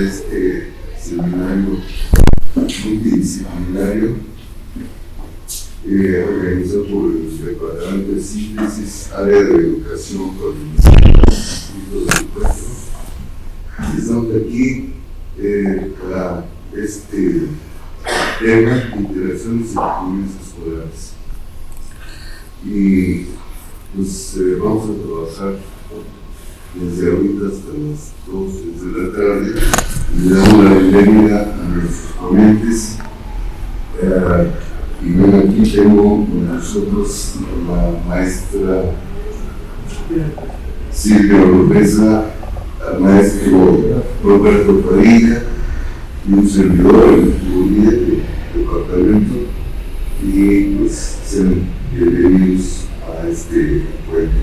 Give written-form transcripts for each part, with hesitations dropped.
este seminario multidisciplinario organizado por el Departamento de Síntesis, Área de Educación, Coordinación y Instituto de Encuentro. Estamos aquí para este tema, interacciones en comunidades escolares. Y pues vamos a trabajar desde ahorita hasta las 12 de la tarde. Le damos la bienvenida a nuestros ponentes. Y bueno, aquí tengo con nosotros a la maestra Silvia Oropesa, al maestro Roberto Padilla y un servidor, el líder del departamento. Y pues sean bienvenidos a este encuentro.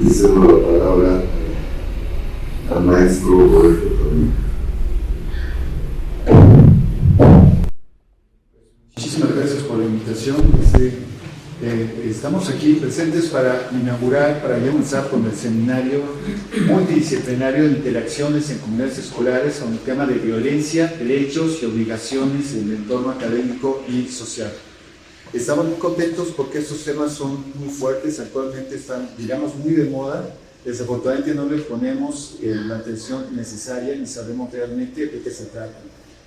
Le cedo la palabra al maestro Roberto Padilla. Muchísimas gracias por la invitación. Estamos aquí presentes para inaugurar, para comenzar con el seminario multidisciplinario de interacciones en comunidades escolares con el tema de violencia, derechos y obligaciones en el entorno académico y social. Estamos muy contentos porque estos temas son muy fuertes, actualmente están, digamos, muy de moda. Desafortunadamente no les ponemos la atención necesaria ni sabemos realmente de qué se trata.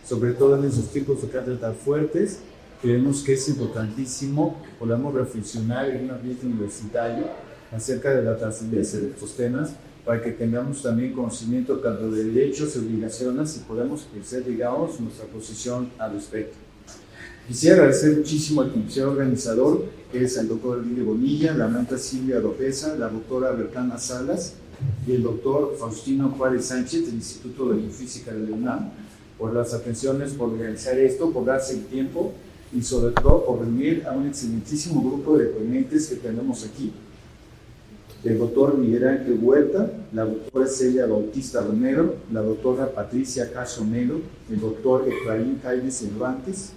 Sobre todo en esos tipos de cátedras tan fuertes, creemos que es importantísimo que podamos reflexionar en un ambiente universitario acerca de la trascendencia de estos temas, para que tengamos también conocimiento tanto de derechos y obligaciones y podamos ejercer, digamos, nuestra posición al respecto. Quisiera agradecer muchísimo al comité organizador, que es el doctor Enrique Bonilla, la maestra Silvia Oropesa, la doctora Bertana Salas y el doctor Faustino Juárez Sánchez del Instituto de Biofísica de la UNAM, por las atenciones, por organizar esto, por darse el tiempo y sobre todo por reunir a un excelentísimo grupo de ponentes que tenemos aquí. El doctor Miguel Ángel Huerta, la doctora Celia Bautista Romero, la doctora Patricia Caso Melo, el doctor Efraín Jaime Cervantes,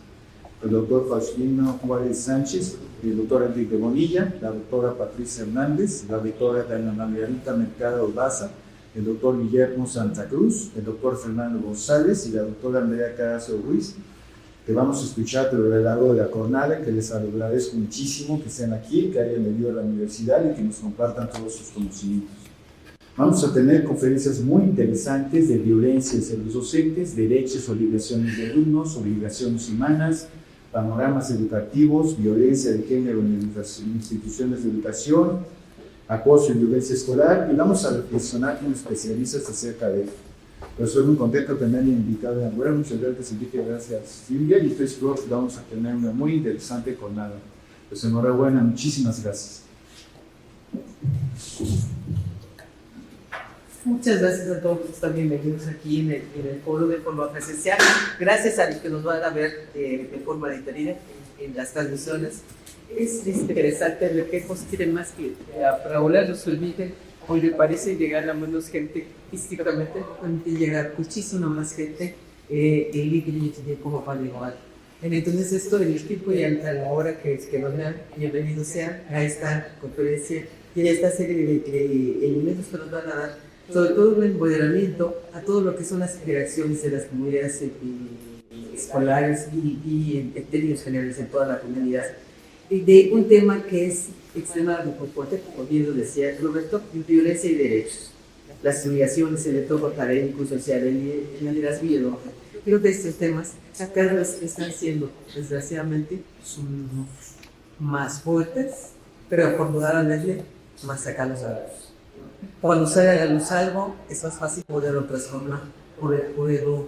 el doctor Faustino Juárez Sánchez, el doctor Enrique Bonilla, la doctora Patricia Hernández, la doctora Dana Margarita Mercado Baza, el doctor Guillermo Santa Cruz, el doctor Fernando González y la doctora Andrea Carazo Ruiz, que vamos a escuchar por el lado de la jornada, que les agradezco muchísimo que estén aquí, que hayan venido a la universidad y que nos compartan todos sus conocimientos. Vamos a tener conferencias muy interesantes de violencia hacia los docentes, derechos, obligaciones de alumnos, obligaciones humanas, panoramas educativos, violencia de género en las instituciones de educación, acoso y violencia escolar, y vamos a reflexionar con especialistas acerca de esto. Pues estoy muy contento de tener invitado a Andrea, muchas gracias Enrique, gracias Silvia, y estoy seguro que vamos a tener una muy interesante jornada. Pues enhorabuena, muchísimas gracias. Muchas gracias a todos que están bienvenidos aquí en el foro de forma presencial. Gracias a los que nos van a ver de forma diferida en las transmisiones. Es interesante ver qué cosas tienen más que para volar los olviden. Hoy me parece llegar a menos gente físicamente, puede llegar muchísima más gente el líquido como para llegar. Entonces esto en el tiempo y a la hora que nos vean, bienvenidos sean a esta conferencia y a esta serie de elementos que nos van a dar, sobre todo un empoderamiento a todo lo que son las interacciones de las comunidades escolares y en términos generales en toda la comunidad, de un tema que es extremadamente fuerte, como bien lo decía Roberto, violencia y derechos, las obligaciones en el entorno académico, social, en el liderazgo. Creo que estos temas cada vez están siendo, desgraciadamente, más fuertes, pero afortunadamente más sacados a la luz. Cuando sale a la luz algo, es más fácil poderlo transformar, poderlo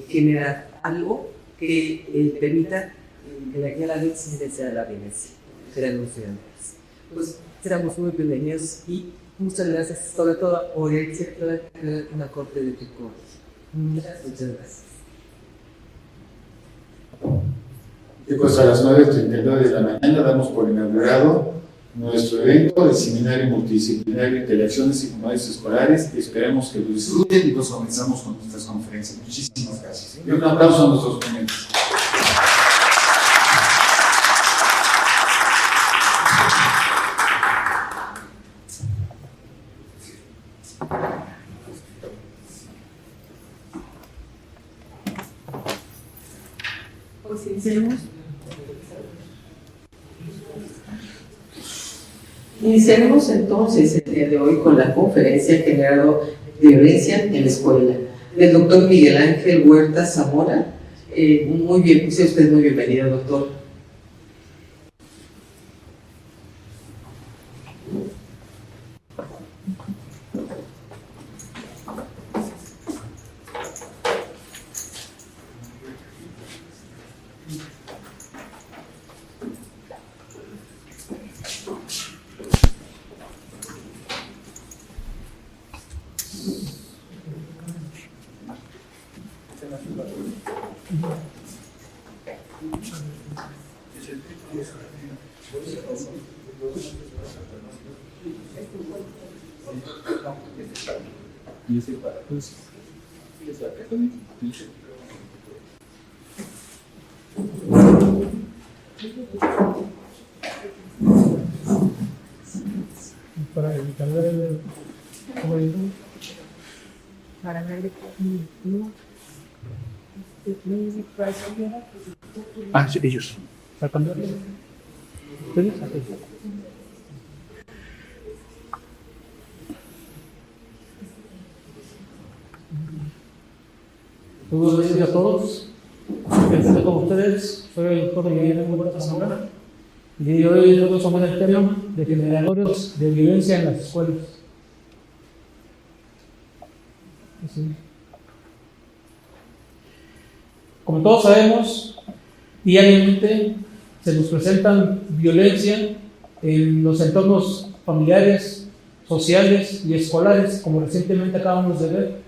generar algo que permita que de aquí a la luz sea la violencia. Serán estudiantes. Pues seramos muy bienvenidos y muchas gracias, sobre todo por el sector de la corte de Pico. Muchas gracias. Y pues a las 9:39 de la mañana damos por inaugurado nuestro evento del Seminario Multidisciplinario de Interacciones y Comunidades Escolares. Esperemos que lo disfruten y pues comenzamos con nuestras conferencias. Muchísimas gracias. Y un aplauso a nuestros ponentes. Iniciaremos entonces el día de hoy con la conferencia Generando Violencia en la Escuela, del doctor Miguel Ángel Huerta Zamora. Muy bien, sea usted muy bienvenido, doctor. Para evitar el sí, ellos. Para cambiarlo. ¿Ustedes? Buenos días a todos. Empiezo con ustedes. Soy el doctor Miguel Ángel Huerta Zamora. Y hoy vamos a hablar del tema de generadores de violencia en las escuelas. Así. Como todos sabemos, diariamente se nos presentan violencia en los entornos familiares, sociales y escolares, como recientemente acabamos de ver.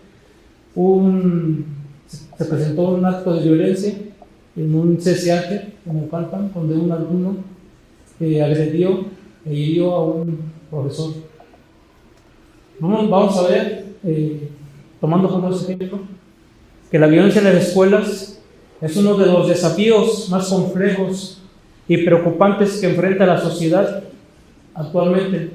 Se presentó un acto de violencia en un CCH, en el Palpan, donde un alumno agredió e hirió a un profesor. Vamos a ver, tomando como ejemplo, que la violencia en las escuelas es uno de los desafíos más complejos y preocupantes que enfrenta la sociedad actualmente,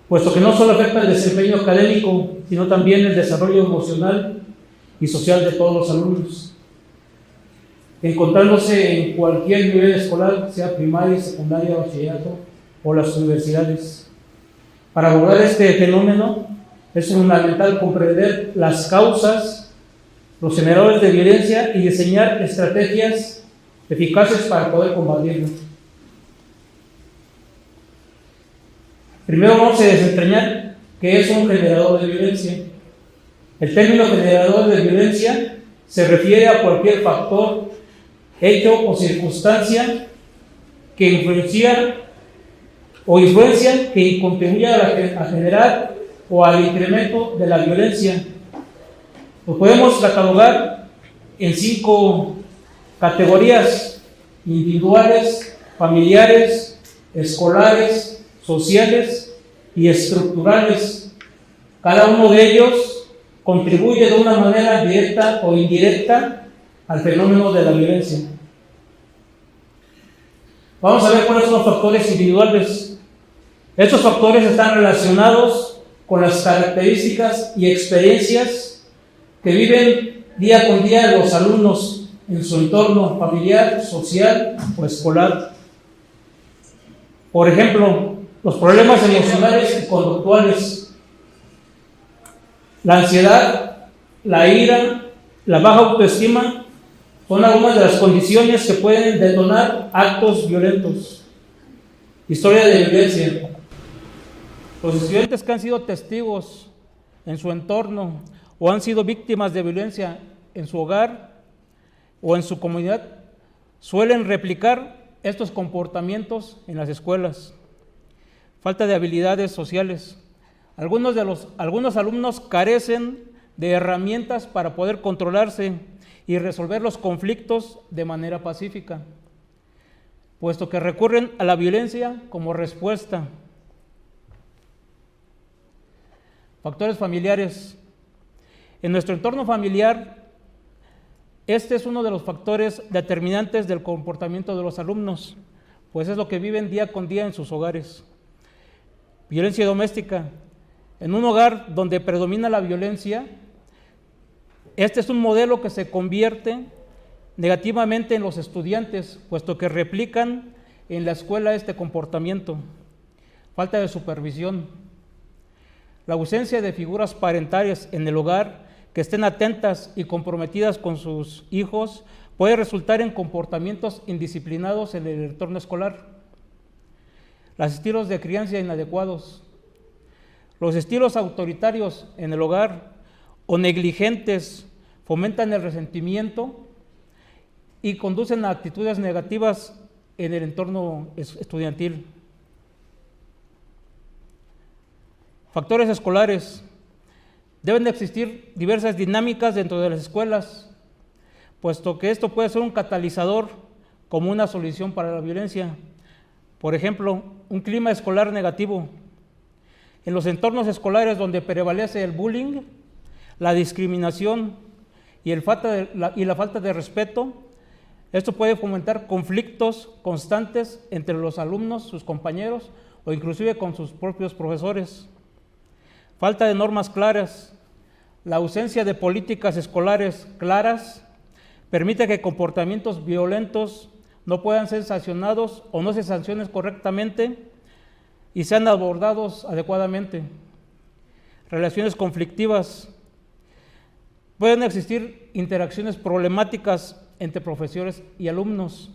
puesto que no solo afecta el desempeño académico, sino también el desarrollo emocional y social de todos los alumnos, encontrándose en cualquier nivel escolar, sea primaria, secundaria, bachillerato o las universidades. Para abordar este fenómeno es fundamental comprender las causas, los generadores de violencia y diseñar estrategias eficaces para poder combatirlo. Primero vamos a desentrañar qué es un generador de violencia. El término generador de violencia se refiere a cualquier factor, hecho o circunstancia que influencia que contribuya a generar o al incremento de la violencia. Lo podemos catalogar en 5 categorías: individuales, familiares, escolares, sociales y estructurales. Cada uno de ellos contribuye de una manera directa o indirecta al fenómeno de la violencia. Vamos a ver cuáles son los factores individuales. Estos factores están relacionados con las características y experiencias que viven día con día los alumnos en su entorno familiar, social o escolar. Por ejemplo, los problemas emocionales y conductuales, la ansiedad, la ira, la baja autoestima son algunas de las condiciones que pueden detonar actos violentos. Historia de violencia. Los estudiantes que han sido testigos en su entorno o han sido víctimas de violencia en su hogar o en su comunidad suelen replicar estos comportamientos en las escuelas. Falta de habilidades sociales. Algunos alumnos carecen de herramientas para poder controlarse y resolver los conflictos de manera pacífica, puesto que recurren a la violencia como respuesta. Factores familiares. En nuestro entorno familiar, este es uno de los factores determinantes del comportamiento de los alumnos, pues es lo que viven día con día en sus hogares. Violencia doméstica. En un hogar donde predomina la violencia, este es un modelo que se convierte negativamente en los estudiantes, puesto que replican en la escuela este comportamiento. Falta de supervisión. La ausencia de figuras parentales en el hogar que estén atentas y comprometidas con sus hijos puede resultar en comportamientos indisciplinados en el entorno escolar. Los estilos de crianza inadecuados. Los estilos autoritarios en el hogar o negligentes fomentan el resentimiento y conducen a actitudes negativas en el entorno estudiantil. Factores escolares. Deben de existir diversas dinámicas dentro de las escuelas, puesto que esto puede ser un catalizador como una solución para la violencia. Por ejemplo, un clima escolar negativo. En los entornos escolares donde prevalece el bullying, la discriminación y la falta de respeto, esto puede fomentar conflictos constantes entre los alumnos, sus compañeros o inclusive con sus propios profesores. Falta de normas claras. La ausencia de políticas escolares claras permite que comportamientos violentos no puedan ser sancionados o no se sancionen correctamente y sean abordados adecuadamente. Relaciones conflictivas. Pueden existir interacciones problemáticas entre profesores y alumnos,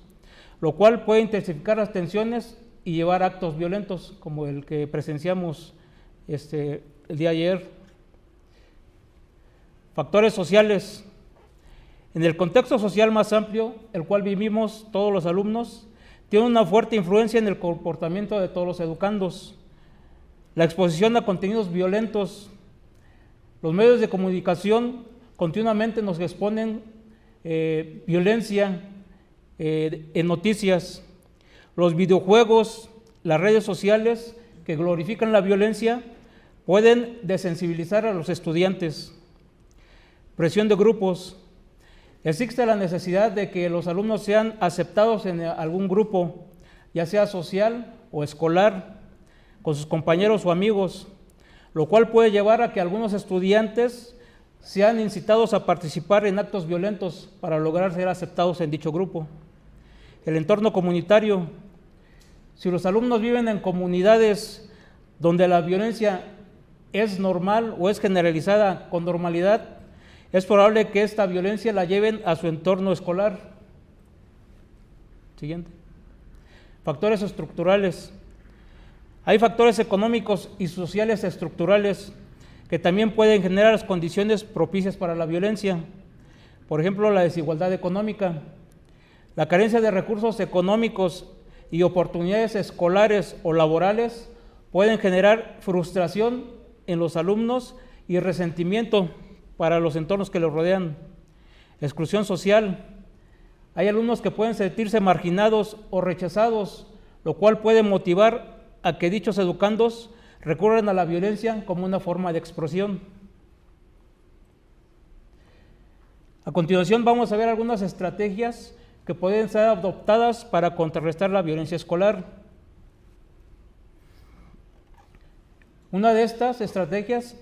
lo cual puede intensificar las tensiones y llevar a actos violentos, como el que presenciamos el día de ayer. Factores sociales. En el contexto social más amplio, el cual vivimos todos los alumnos, tiene una fuerte influencia en el comportamiento de todos los educandos. La exposición a contenidos violentos. Los medios de comunicación continuamente nos exponen violencia en noticias. Los videojuegos, las redes sociales que glorifican la violencia pueden desensibilizar a los estudiantes. Presión de grupos. Existe la necesidad de que los alumnos sean aceptados en algún grupo, ya sea social o escolar, con sus compañeros o amigos, lo cual puede llevar a que algunos estudiantes sean incitados a participar en actos violentos para lograr ser aceptados en dicho grupo. El entorno comunitario. Si los alumnos viven en comunidades donde la violencia es normal o es generalizada con normalidad, es probable que esta violencia la lleven a su entorno escolar. Siguiente. Factores estructurales. Hay factores económicos y sociales estructurales que también pueden generar las condiciones propicias para la violencia. Por ejemplo, la desigualdad económica, la carencia de recursos económicos y oportunidades escolares o laborales pueden generar frustración en los alumnos y resentimiento para los entornos que los rodean. Exclusión social. Hay alumnos que pueden sentirse marginados o rechazados, lo cual puede motivar a que dichos educandos recurran a la violencia como una forma de expresión. A continuación vamos a ver algunas estrategias que pueden ser adoptadas para contrarrestar la violencia escolar. Una de estas estrategias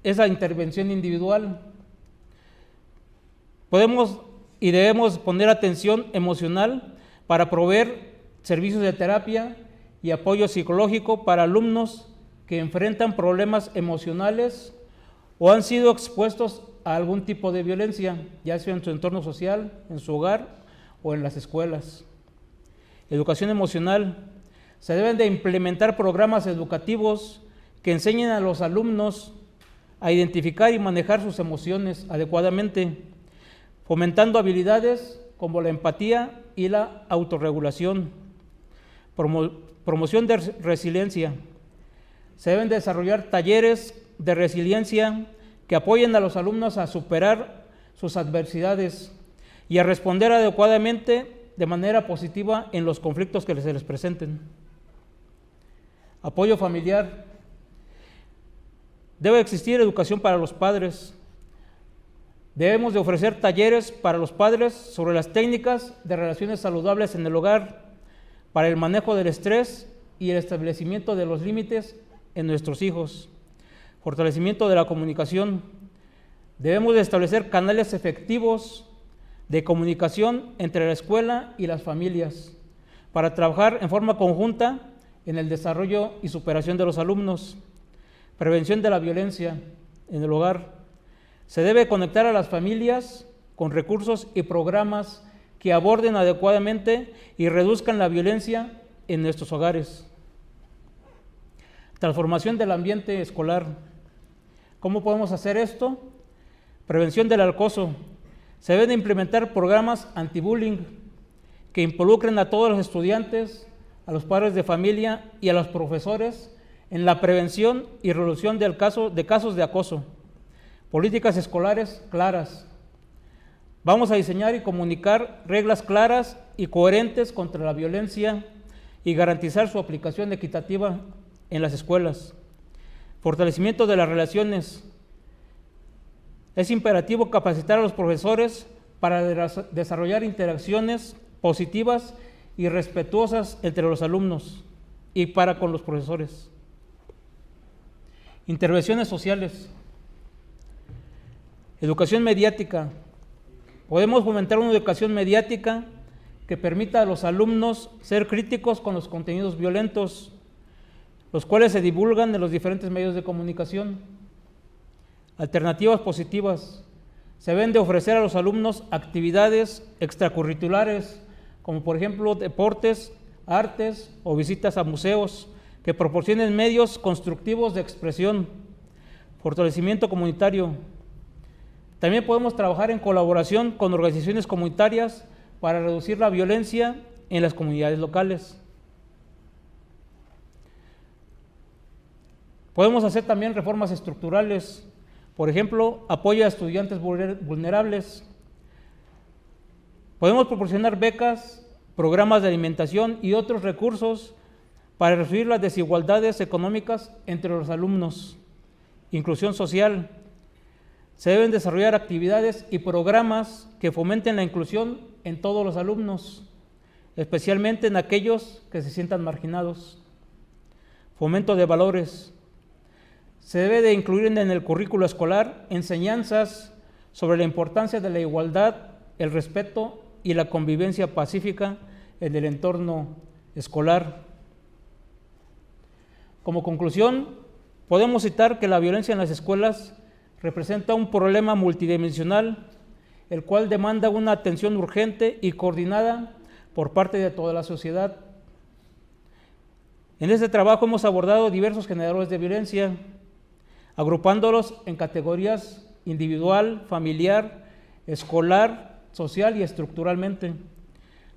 es la intervención individual. Podemos y debemos poner atención emocional para proveer servicios de terapia y apoyo psicológico para alumnos que enfrentan problemas emocionales o han sido expuestos a algún tipo de violencia, ya sea en su entorno social, en su hogar o en las escuelas. Educación emocional. Se deben de implementar programas educativos que enseñen a los alumnos a identificar y manejar sus emociones adecuadamente, fomentando habilidades como la empatía y la autorregulación. Promoción de resiliencia. Se deben desarrollar talleres de resiliencia que apoyen a los alumnos a superar sus adversidades y a responder adecuadamente de manera positiva en los conflictos que se les presenten. Apoyo familiar. Debe existir educación para los padres. Debemos de ofrecer talleres para los padres sobre las técnicas de relaciones saludables en el hogar, para el manejo del estrés y el establecimiento de los límites en nuestros hijos. Fortalecimiento de la comunicación. Debemos de establecer canales efectivos de comunicación entre la escuela y las familias, para trabajar en forma conjunta en el desarrollo y superación de los alumnos. Prevención de la violencia en el hogar. Se debe conectar a las familias con recursos y programas que aborden adecuadamente y reduzcan la violencia en nuestros hogares. Transformación del ambiente escolar. ¿Cómo podemos hacer esto? Prevención del acoso. Se deben implementar programas anti-bullying que involucren a todos los estudiantes, a los padres de familia y a los profesores en la prevención y resolución de casos de acoso. Políticas escolares claras. Vamos a diseñar y comunicar reglas claras y coherentes contra la violencia y garantizar su aplicación equitativa en las escuelas. Fortalecimiento de las relaciones. Es imperativo capacitar a los profesores para desarrollar interacciones positivas y respetuosas entre los alumnos y para con los profesores. Intervenciones sociales. Educación mediática. Podemos fomentar una educación mediática que permita a los alumnos ser críticos con los contenidos violentos, los cuales se divulgan en los diferentes medios de comunicación. Alternativas positivas. Se deben de ofrecer a los alumnos actividades extracurriculares, como por ejemplo deportes, artes o visitas a museos, que proporcionen medios constructivos de expresión. Fortalecimiento comunitario. También podemos trabajar en colaboración con organizaciones comunitarias para reducir la violencia en las comunidades locales. Podemos hacer también reformas estructurales, por ejemplo, apoyo a estudiantes vulnerables. Podemos proporcionar becas, programas de alimentación y otros recursos para reducir las desigualdades económicas entre los alumnos. Inclusión social. Se deben desarrollar actividades y programas que fomenten la inclusión en todos los alumnos, especialmente en aquellos que se sientan marginados. Fomento de valores. Se debe de incluir en el currículo escolar enseñanzas sobre la importancia de la igualdad, el respeto y la convivencia pacífica en el entorno escolar. Como conclusión, podemos citar que la violencia en las escuelas representa un problema multidimensional, el cual demanda una atención urgente y coordinada por parte de toda la sociedad. En este trabajo hemos abordado diversos generadores de violencia, agrupándolos en categorías individual, familiar, escolar, social y estructuralmente,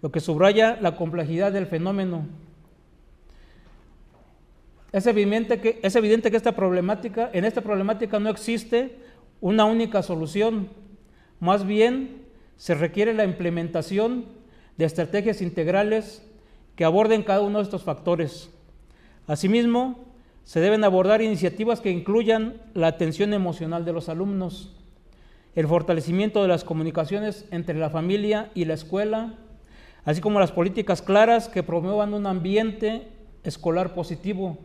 lo que subraya la complejidad del fenómeno. Es evidente que en esta problemática no existe una única solución, más bien se requiere la implementación de estrategias integrales que aborden cada uno de estos factores. Asimismo, se deben abordar iniciativas que incluyan la atención emocional de los alumnos, el fortalecimiento de las comunicaciones entre la familia y la escuela, así como las políticas claras que promuevan un ambiente escolar positivo,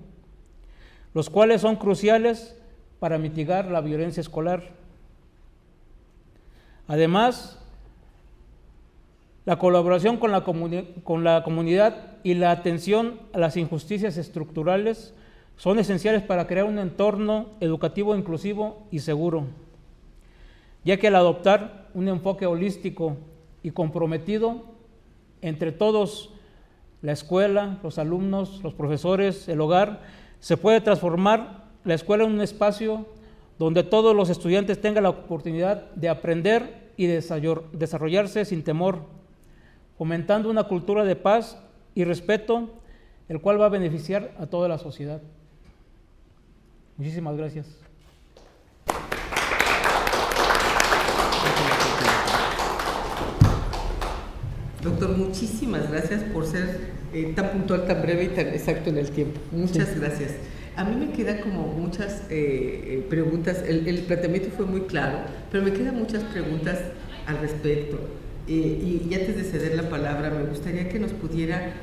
los cuales son cruciales para mitigar la violencia escolar. Además, la colaboración con la comunidad y la atención a las injusticias estructurales son esenciales para crear un entorno educativo inclusivo y seguro, ya que al adoptar un enfoque holístico y comprometido entre todos, la escuela, los alumnos, los profesores, el hogar, se puede transformar la escuela en un espacio donde todos los estudiantes tengan la oportunidad de aprender y desarrollarse sin temor, fomentando una cultura de paz y respeto, el cual va a beneficiar a toda la sociedad. Muchísimas gracias. Doctor, muchísimas gracias por ser tan puntual, tan breve y tan exacto en el tiempo. Muchas gracias. A mí me quedan como muchas preguntas. El planteamiento fue muy claro, pero me quedan muchas preguntas al respecto. Y antes de ceder la palabra, me gustaría que nos pudiera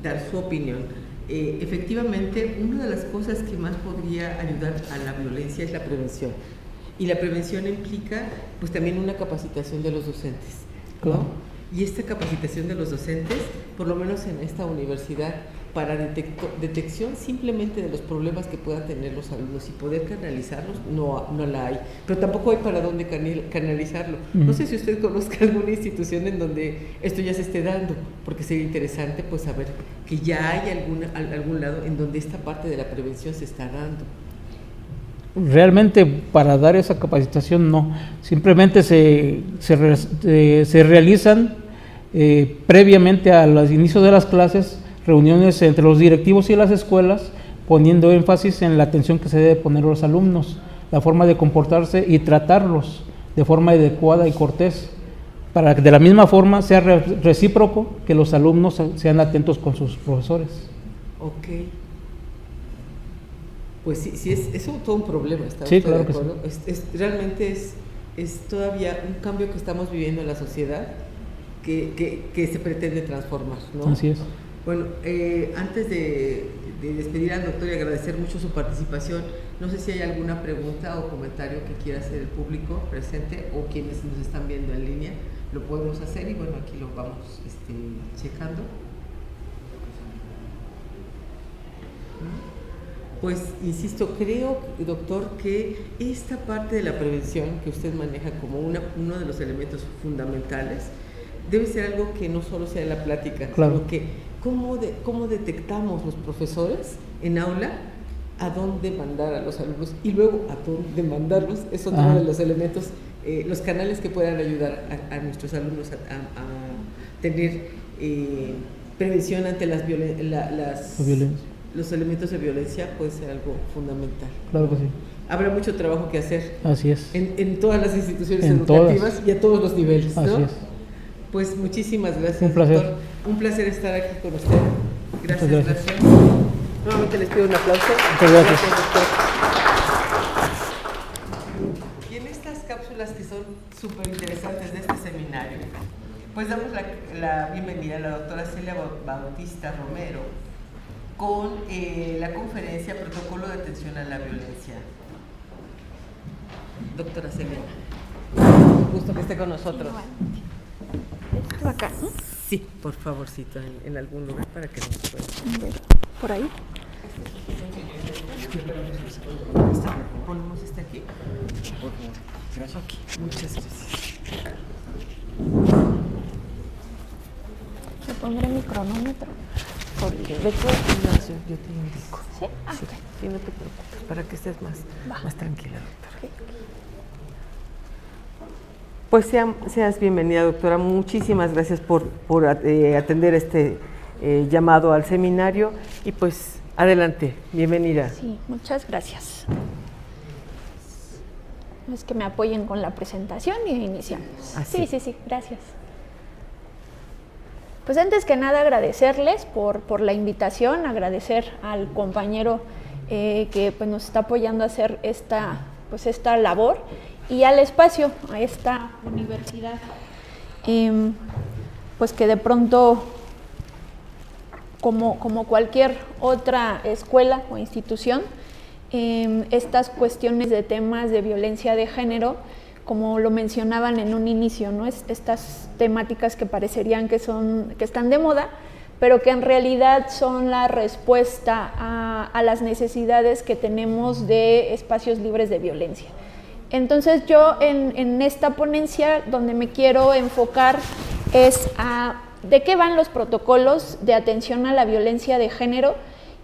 dar su opinión. Efectivamente, una de las cosas que más podría ayudar a la violencia es la prevención. Y la prevención implica pues también una capacitación de los docentes, ¿no? y esta capacitación de los docentes, por lo menos en esta universidad, para detección simplemente de los problemas que puedan tener los alumnos y poder canalizarlos, no la hay, pero tampoco hay para dónde canalizarlo. No sé si usted conozca alguna institución en donde esto ya se esté dando, porque sería interesante pues saber que ya hay algún lado en donde esta parte de la prevención se está dando. Realmente para dar esa capacitación no, simplemente se realizan previamente al inicio de las clases reuniones entre los directivos y las escuelas, poniendo énfasis en la atención que se debe poner a los alumnos, la forma de comportarse y tratarlos de forma adecuada y cortés, para que de la misma forma sea recíproco, que los alumnos sean atentos con sus profesores. Ok. Pues sí, es todo un problema, ¿está sí, usted claro de acuerdo? Que sí. Realmente es todavía un cambio que estamos viviendo en la sociedad que se pretende transformar, ¿no? Así es. Bueno, antes de despedir al doctor y agradecer mucho su participación, no sé si hay alguna pregunta o comentario que quiera hacer el público presente o quienes nos están viendo en línea, lo podemos hacer y bueno, aquí lo vamos checando. Pues, insisto, creo, doctor, que esta parte de la prevención que usted maneja como uno de los elementos fundamentales debe ser algo que no solo sea la plática, claro, sino que cómo detectamos los profesores en aula a dónde mandar a los alumnos y luego a dónde mandarlos, es otro de los elementos, los canales que puedan ayudar a nuestros alumnos a tener prevención ante los elementos de violencia. Puede ser algo fundamental. Claro que sí. Habrá mucho trabajo que hacer. Así es. En todas las instituciones educativas y a todos los niveles, ¿no? Así es. Pues muchísimas gracias, un placer. doctor. Un placer estar aquí con usted. Gracias. Nuevamente les pido un aplauso. Muchas gracias. Doctor. Y en estas cápsulas que son súper interesantes de este seminario, pues damos la bienvenida a la doctora Celia Bautista Romero con la conferencia Protocolo de Atención a la Violencia. Doctora Celia, un gusto que esté con nosotros. ¿Esto acá? ¿No? Sí, por favorcito, en algún lugar para que nos pueda. ¿Por ahí? Ponemos aquí. Por favor. Gracias. Okay. Muchas gracias. Le pondré mi cronómetro. Porque de hecho, yo te indico. ¿Sí? Ah, sí, sí, no te preocupes, para que estés más tranquila, doctora. Okay. Pues seas bienvenida, doctora. Muchísimas gracias por atender este llamado al seminario y pues adelante, bienvenida. Sí, muchas gracias. Es que me apoyen con la presentación y iniciamos. Así. Sí, gracias. Pues antes que nada agradecerles por la invitación, agradecer al compañero que pues, nos está apoyando a hacer esta labor y al espacio, a esta universidad, pues que de pronto, como cualquier otra escuela o institución, estas cuestiones de temas de violencia de género, como lo mencionaban en un inicio, ¿no? Estas temáticas que parecerían que están de moda, pero que en realidad son la respuesta a las necesidades que tenemos de espacios libres de violencia. Entonces yo en esta ponencia donde me quiero enfocar es a de qué van los protocolos de atención a la violencia de género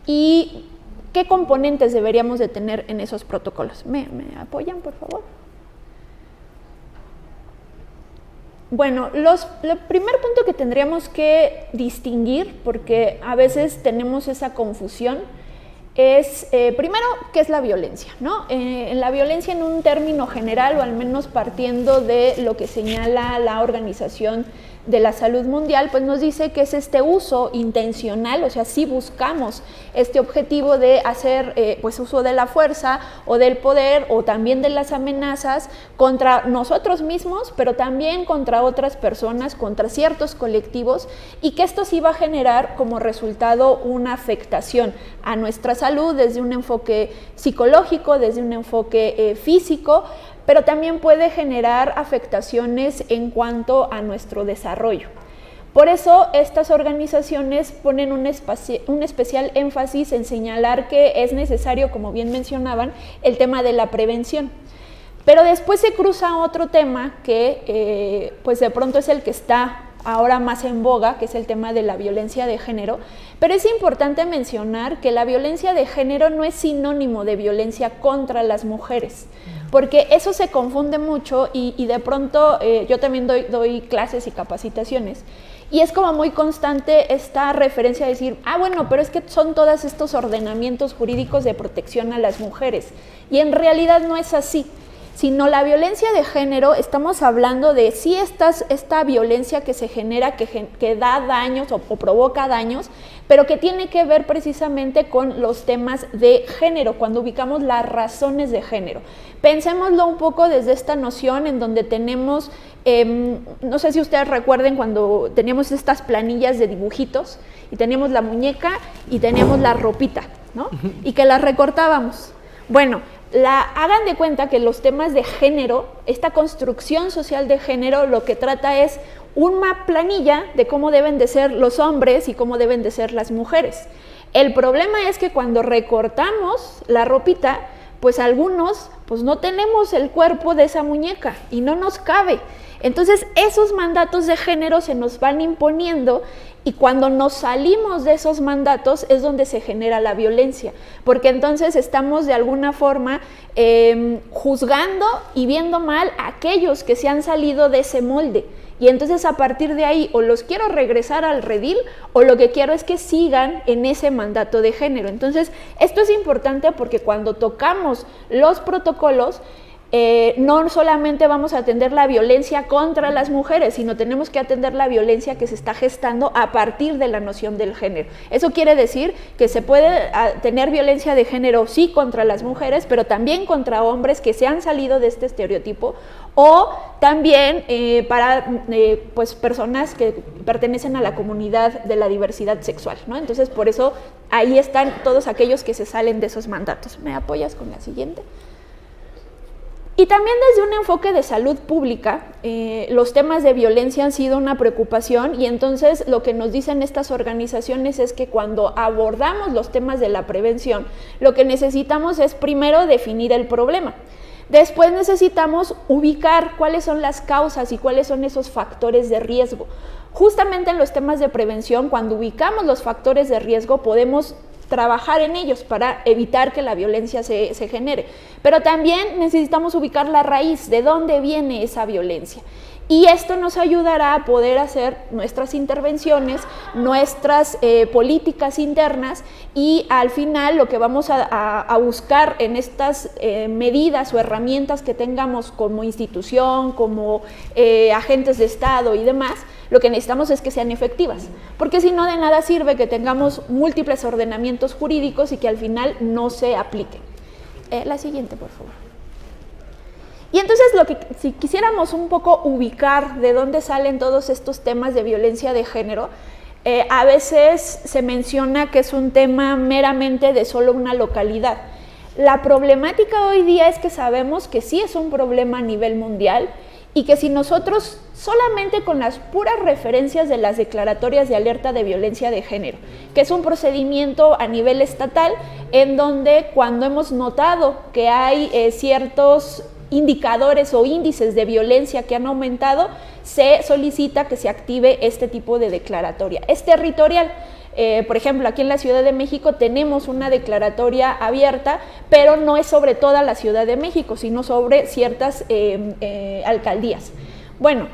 y qué componentes deberíamos de tener en esos protocolos. ¿Me apoyan, por favor? Bueno, el primer punto que tendríamos que distinguir, porque a veces tenemos esa confusión, es primero, ¿qué es la violencia? ¿No? La violencia en un término general, o al menos partiendo de lo que señala la Organización de la Salud Mundial, pues nos dice que es este uso intencional, o sea, sí buscamos este objetivo de hacer pues uso de la fuerza o del poder o también de las amenazas contra nosotros mismos, pero también contra otras personas, contra ciertos colectivos, y que esto sí va a generar como resultado una afectación a nuestra salud desde un enfoque psicológico, desde un enfoque físico, pero también puede generar afectaciones en cuanto a nuestro desarrollo. Por eso estas organizaciones ponen un especial énfasis en señalar que es necesario, como bien mencionaban, el tema de la prevención. Pero después se cruza otro tema que pues de pronto es el que está ahora más en boga, que es el tema de la violencia de género, pero es importante mencionar que la violencia de género no es sinónimo de violencia contra las mujeres, porque eso se confunde mucho y de pronto yo también doy clases y capacitaciones, y es como muy constante esta referencia a decir, bueno, pero es que son todos estos ordenamientos jurídicos de protección a las mujeres, y en realidad no es así. Sino la violencia de género, estamos hablando de sí esta violencia que se genera, que da daños o provoca daños, pero que tiene que ver precisamente con los temas de género, cuando ubicamos las razones de género. Pensémoslo un poco desde esta noción en donde tenemos, no sé si ustedes recuerden cuando teníamos estas planillas de dibujitos, y teníamos la muñeca y teníamos la ropita, ¿no? Y que las recortábamos. Bueno, hagan de cuenta que los temas de género, esta construcción social de género, lo que trata es una planilla de cómo deben de ser los hombres y cómo deben de ser las mujeres. El problema es que cuando recortamos la ropita, pues algunos pues no tenemos el cuerpo de esa muñeca y no nos cabe. Entonces esos mandatos de género se nos van imponiendo, y cuando nos salimos de esos mandatos es donde se genera la violencia, porque entonces estamos de alguna forma juzgando y viendo mal a aquellos que se han salido de ese molde. Y entonces a partir de ahí o los quiero regresar al redil o lo que quiero es que sigan en ese mandato de género. Entonces esto es importante porque cuando tocamos los protocolos, no solamente vamos a atender la violencia contra las mujeres, sino tenemos que atender la violencia que se está gestando a partir de la noción del género. Eso quiere decir que se puede tener violencia de género, sí, contra las mujeres, pero también contra hombres que se han salido de este estereotipo, o también para pues personas que pertenecen a la comunidad de la diversidad sexual, ¿no? Entonces, por eso ahí están todos aquellos que se salen de esos mandatos. ¿Me apoyas con la siguiente? Y también desde un enfoque de salud pública, los temas de violencia han sido una preocupación, y entonces lo que nos dicen estas organizaciones es que cuando abordamos los temas de la prevención, lo que necesitamos es primero definir el problema. Después necesitamos ubicar cuáles son las causas y cuáles son esos factores de riesgo. Justamente en los temas de prevención, cuando ubicamos los factores de riesgo, podemos trabajar en ellos para evitar que la violencia se genere. Pero también necesitamos ubicar la raíz, de dónde viene esa violencia. Y esto nos ayudará a poder hacer nuestras intervenciones, nuestras políticas internas, y al final lo que vamos a buscar en estas medidas o herramientas que tengamos como institución, como agentes de Estado y demás, lo que necesitamos es que sean efectivas, porque si no, de nada sirve que tengamos múltiples ordenamientos jurídicos y que al final no se apliquen. La siguiente, por favor. Y entonces si quisiéramos un poco ubicar de dónde salen todos estos temas de violencia de género, a veces se menciona que es un tema meramente de solo una localidad. La problemática hoy día es que sabemos que sí es un problema a nivel mundial, y que si nosotros solamente con las puras referencias de las declaratorias de alerta de violencia de género, que es un procedimiento a nivel estatal en donde cuando hemos notado que hay ciertos indicadores o índices de violencia que han aumentado, se solicita que se active este tipo de declaratoria. Es territorial. Por ejemplo, aquí en la Ciudad de México tenemos una declaratoria abierta, pero no es sobre toda la Ciudad de México, sino sobre ciertas alcaldías. Bueno,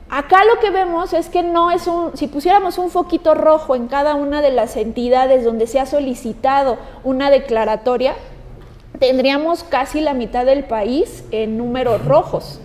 acá lo que vemos es que no es si pusiéramos un foquito rojo en cada una de las entidades donde se ha solicitado una declaratoria, tendríamos casi la mitad del país en números rojos.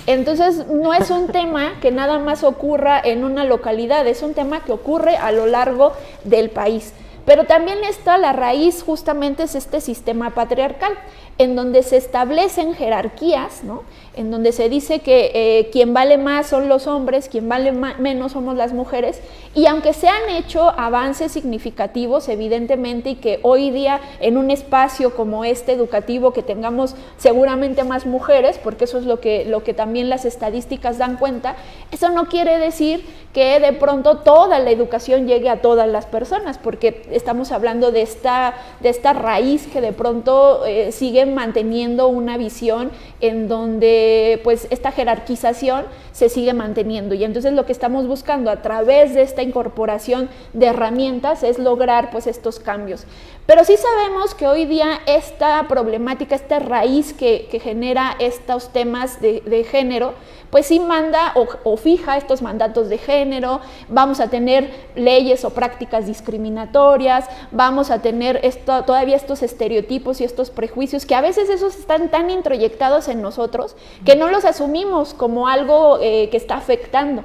Entonces, no es un tema que nada más ocurra en una localidad, es un tema que ocurre a lo largo del país. Pero también la raíz justamente es este sistema patriarcal, en donde se establecen jerarquías, ¿no? En donde se dice que quien vale más son los hombres, quien vale menos somos las mujeres, y aunque se han hecho avances significativos, evidentemente, y que hoy día en un espacio como este educativo que tengamos seguramente más mujeres, porque eso es lo que también las estadísticas dan cuenta, eso no quiere decir que de pronto toda la educación llegue a todas las personas, porque estamos hablando de esta raíz que de pronto sigue manteniendo una visión en donde pues esta jerarquización se sigue manteniendo, y entonces lo que estamos buscando a través de esta incorporación de herramientas es lograr pues estos cambios. Pero sí sabemos que hoy día esta problemática, esta raíz que genera estos temas de género, pues sí manda o fija estos mandatos de género, vamos a tener leyes o prácticas discriminatorias, vamos a tener todavía estos estereotipos y estos prejuicios que a veces esos están tan introyectados en nosotros que no los asumimos como algo que está afectando.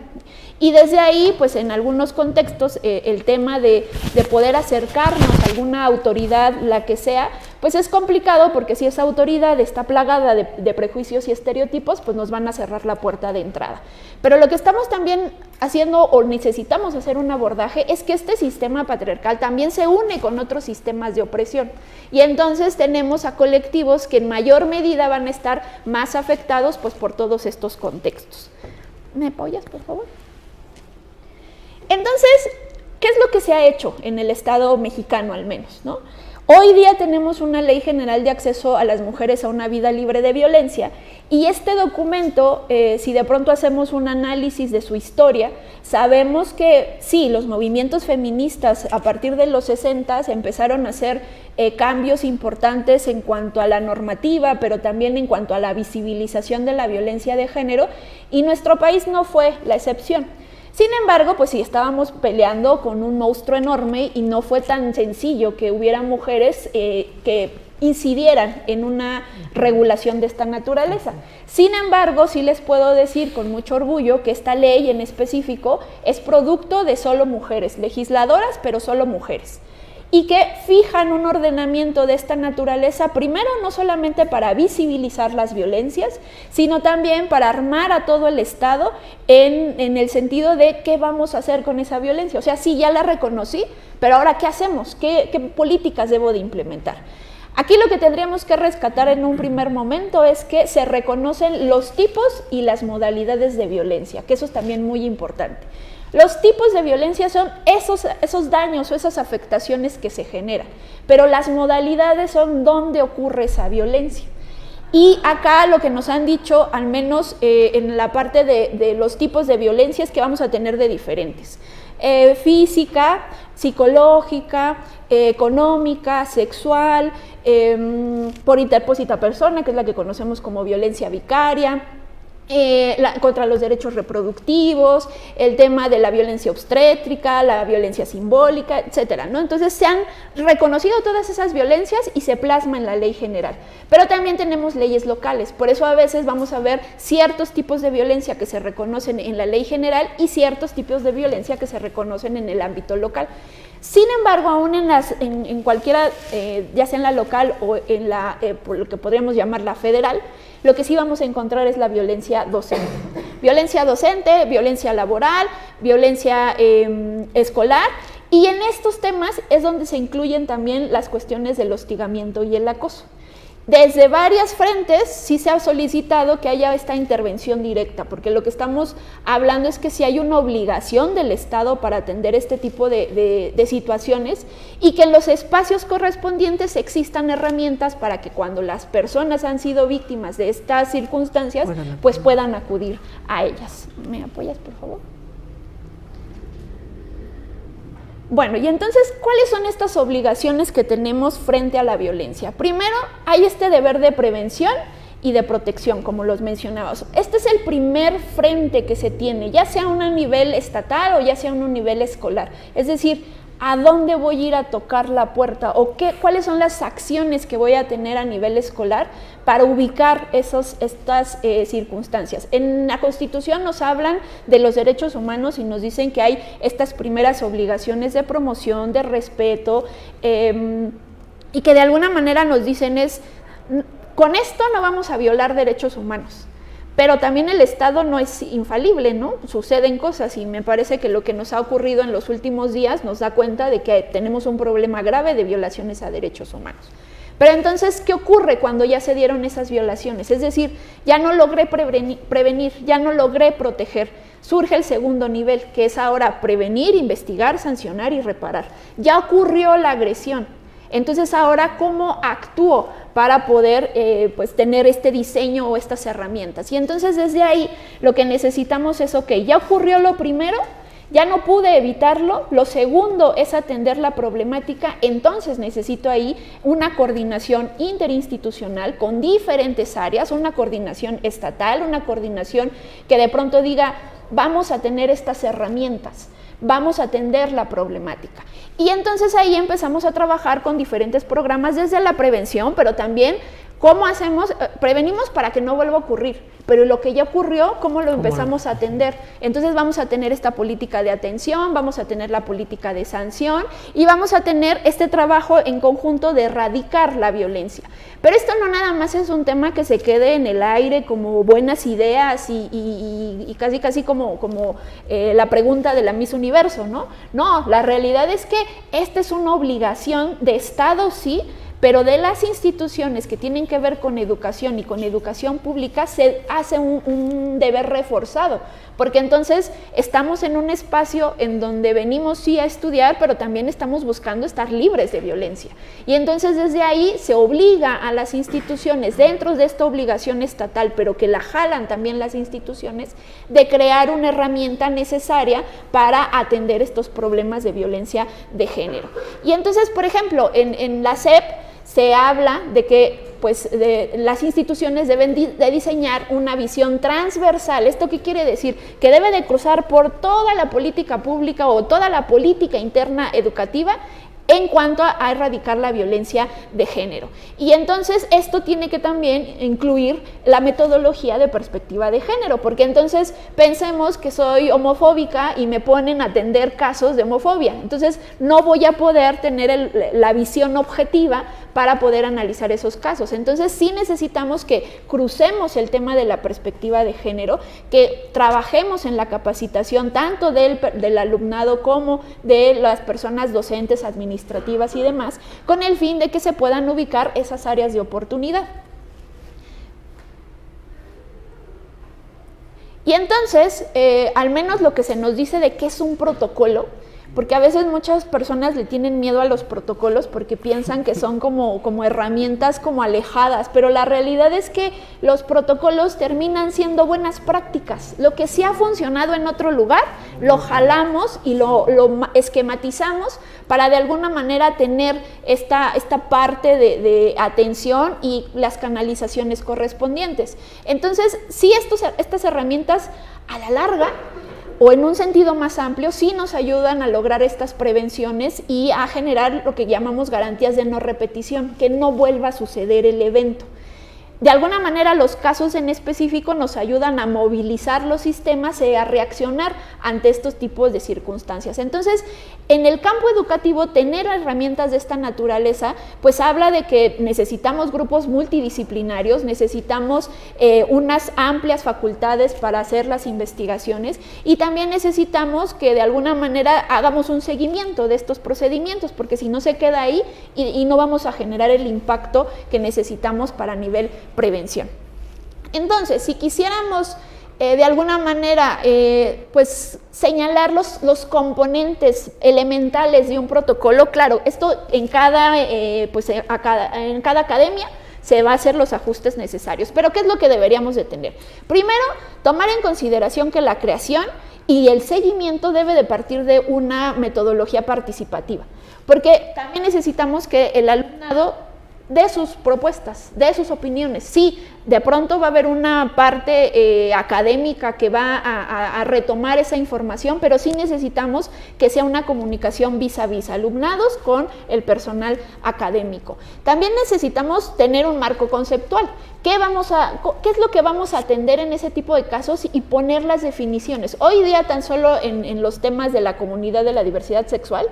Y desde ahí, pues en algunos contextos, el tema de poder acercarnos a alguna autoridad, la que sea, pues es complicado, porque si esa autoridad está plagada de prejuicios y estereotipos, pues nos van a cerrar la puerta de entrada. Pero lo que estamos también haciendo, o necesitamos hacer un abordaje, es que este sistema patriarcal también se une con otros sistemas de opresión. Y entonces tenemos a colectivos que en mayor medida van a estar más afectados pues por todos estos contextos. ¿Me apoyas, por favor? Entonces, ¿qué es lo que se ha hecho en el Estado mexicano al menos, ¿no? Hoy día tenemos una Ley General de Acceso a las Mujeres a una Vida Libre de Violencia, y este documento, si de pronto hacemos un análisis de su historia, sabemos que sí, los movimientos feministas a partir de los 60 empezaron a hacer cambios importantes en cuanto a la normativa, pero también en cuanto a la visibilización de la violencia de género, y nuestro país no fue la excepción. Sin embargo, pues sí, estábamos peleando con un monstruo enorme y no fue tan sencillo que hubiera mujeres que incidieran en una regulación de esta naturaleza. Sin embargo, sí les puedo decir con mucho orgullo que esta ley en específico es producto de solo mujeres, legisladoras, pero solo mujeres, y que fijan un ordenamiento de esta naturaleza, primero no solamente para visibilizar las violencias, sino también para armar a todo el Estado en el sentido de qué vamos a hacer con esa violencia. O sea, sí, ya la reconocí, pero ahora ¿qué hacemos? ¿Qué políticas debo de implementar? Aquí lo que tendríamos que rescatar en un primer momento es que se reconocen los tipos y las modalidades de violencia, que eso es también muy importante. Los tipos de violencia son esos daños o esas afectaciones que se generan, pero las modalidades son dónde ocurre esa violencia. Y acá lo que nos han dicho, al menos en la parte de los tipos de violencia, es que vamos a tener de diferentes. Física, psicológica, económica, sexual, por interpósita persona, que es la que conocemos como violencia vicaria, contra los derechos reproductivos, el tema de la violencia obstétrica, la violencia simbólica, etcétera, ¿no? Entonces se han reconocido todas esas violencias y se plasma en la ley general. Pero también tenemos leyes locales, por eso a veces vamos a ver ciertos tipos de violencia que se reconocen en la ley general y ciertos tipos de violencia que se reconocen en el ámbito local. Sin embargo, aún en cualquiera, ya sea en la local o en la, por lo que podríamos llamar la federal, lo que sí vamos a encontrar es la violencia docente. Violencia docente, violencia laboral, violencia escolar, y en estos temas es donde se incluyen también las cuestiones del hostigamiento y el acoso. Desde varias frentes sí se ha solicitado que haya esta intervención directa, porque lo que estamos hablando es que si hay una obligación del Estado para atender este tipo de situaciones, y que en los espacios correspondientes existan herramientas para que cuando las personas han sido víctimas de estas circunstancias, pues puedan acudir a ellas. ¿Me apoyas, por favor? Bueno, y entonces, ¿cuáles son estas obligaciones que tenemos frente a la violencia? Primero, hay este deber de prevención y de protección, como los mencionabas. Este es el primer frente que se tiene, ya sea a un nivel estatal o ya sea a un nivel escolar. Es decir, a dónde voy a ir a tocar la puerta o cuáles son las acciones que voy a tener a nivel escolar para ubicar estas circunstancias. En la Constitución nos hablan de los derechos humanos y nos dicen que hay estas primeras obligaciones de promoción, de respeto, y que de alguna manera nos dicen con esto no vamos a violar derechos humanos. Pero también el Estado no es infalible, ¿no? Suceden cosas y me parece que lo que nos ha ocurrido en los últimos días nos da cuenta de que tenemos un problema grave de violaciones a derechos humanos. Pero entonces, ¿qué ocurre cuando ya se dieron esas violaciones? Es decir, ya no logré prevenir, ya no logré proteger. Surge el segundo nivel, que es ahora prevenir, investigar, sancionar y reparar. Ya ocurrió la agresión. Entonces ahora, ¿cómo actúo para poder tener este diseño o estas herramientas? Y entonces desde ahí lo que necesitamos es, ok, ya ocurrió lo primero, ya no pude evitarlo, lo segundo es atender la problemática, entonces necesito ahí una coordinación interinstitucional con diferentes áreas, una coordinación estatal, una coordinación que de pronto diga, vamos a tener estas herramientas, vamos a atender la problemática. Y entonces ahí empezamos a trabajar con diferentes programas desde la prevención, pero también cómo hacemos, prevenimos para que no vuelva a ocurrir, pero lo que ya ocurrió, ¿cómo lo empezamos a atender? Entonces vamos a tener esta política de atención, vamos a tener la política de sanción y vamos a tener este trabajo en conjunto de erradicar la violencia. Pero esto no nada más es un tema que se quede en el aire como buenas ideas y casi como la pregunta de la Miss Universo, ¿no? No, la realidad es que esta es una obligación de Estado, sí, pero de las instituciones que tienen que ver con educación y con educación pública se hace un deber reforzado, porque entonces estamos en un espacio en donde venimos sí a estudiar, pero también estamos buscando estar libres de violencia. Y entonces desde ahí se obliga a las instituciones, dentro de esta obligación estatal, pero que la jalan también las instituciones, de crear una herramienta necesaria para atender estos problemas de violencia de género. Y entonces, por ejemplo, en la SEP, se habla de que las instituciones deben de diseñar una visión transversal. ¿Esto qué quiere decir? Que debe de cruzar por toda la política pública o toda la política interna educativa en cuanto a erradicar la violencia de género. Y entonces esto tiene que también incluir la metodología de perspectiva de género, porque entonces pensemos que soy homofóbica y me ponen a atender casos de homofobia. Entonces no voy a poder tener la visión objetiva para poder analizar esos casos. Entonces sí necesitamos que crucemos el tema de la perspectiva de género, que trabajemos en la capacitación tanto del alumnado como de las personas docentes, administrativas y demás, con el fin de que se puedan ubicar esas áreas de oportunidad. Y entonces, al menos lo que se nos dice de qué es un protocolo, porque a veces muchas personas le tienen miedo a los protocolos porque piensan que son como herramientas como alejadas, pero la realidad es que los protocolos terminan siendo buenas prácticas. Lo que sí ha funcionado en otro lugar, lo jalamos y lo esquematizamos para de alguna manera tener esta parte de atención y las canalizaciones correspondientes. Entonces, sí, estas herramientas a la larga o en un sentido más amplio, sí nos ayudan a lograr estas prevenciones y a generar lo que llamamos garantías de no repetición, que no vuelva a suceder el evento. De alguna manera, los casos en específico nos ayudan a movilizar los sistemas y a reaccionar ante estos tipos de circunstancias. Entonces, en el campo educativo, tener herramientas de esta naturaleza, pues habla de que necesitamos grupos multidisciplinarios, necesitamos unas amplias facultades para hacer las investigaciones y también necesitamos que de alguna manera hagamos un seguimiento de estos procedimientos, porque si no se queda ahí y no vamos a generar el impacto que necesitamos para nivel prevención. Entonces, si quisiéramos de alguna manera pues señalar los componentes elementales de un protocolo, claro, esto en cada academia se va a hacer los ajustes necesarios, pero ¿qué es lo que deberíamos de tener? Primero, tomar en consideración que la creación y el seguimiento debe de partir de una metodología participativa, porque también necesitamos que el alumnado de sus propuestas, de sus opiniones. Sí, de pronto va a haber una parte académica que va a retomar esa información, pero sí necesitamos que sea una comunicación vis a vis, alumnados con el personal académico. También necesitamos tener un marco conceptual. ¿Qué es lo que vamos a atender en ese tipo de casos y poner las definiciones? Hoy día tan solo en los temas de la comunidad de la diversidad sexual,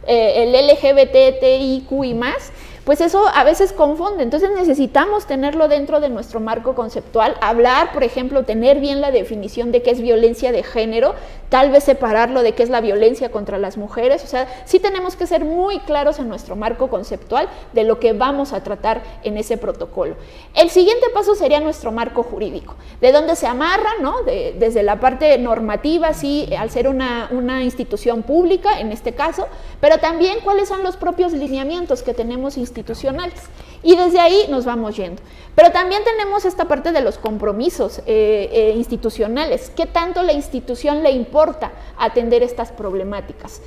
el LGBTIQ y más, pues eso a veces confunde. Entonces necesitamos tenerlo dentro de nuestro marco conceptual, hablar, por ejemplo, tener bien la definición de qué es violencia de género, tal vez separarlo de qué es la violencia contra las mujeres. O sea, sí tenemos que ser muy claros en nuestro marco conceptual de lo que vamos a tratar en ese protocolo. El siguiente paso sería nuestro marco jurídico, de donde se amarra, ¿no? Desde la parte normativa, sí, al ser una institución pública, en este caso, pero también cuáles son los propios lineamientos que tenemos institucionales. Y desde ahí nos vamos yendo. Pero también tenemos esta parte de los compromisos institucionales. ¿Qué tanto la institución le importa atender estas problemáticas?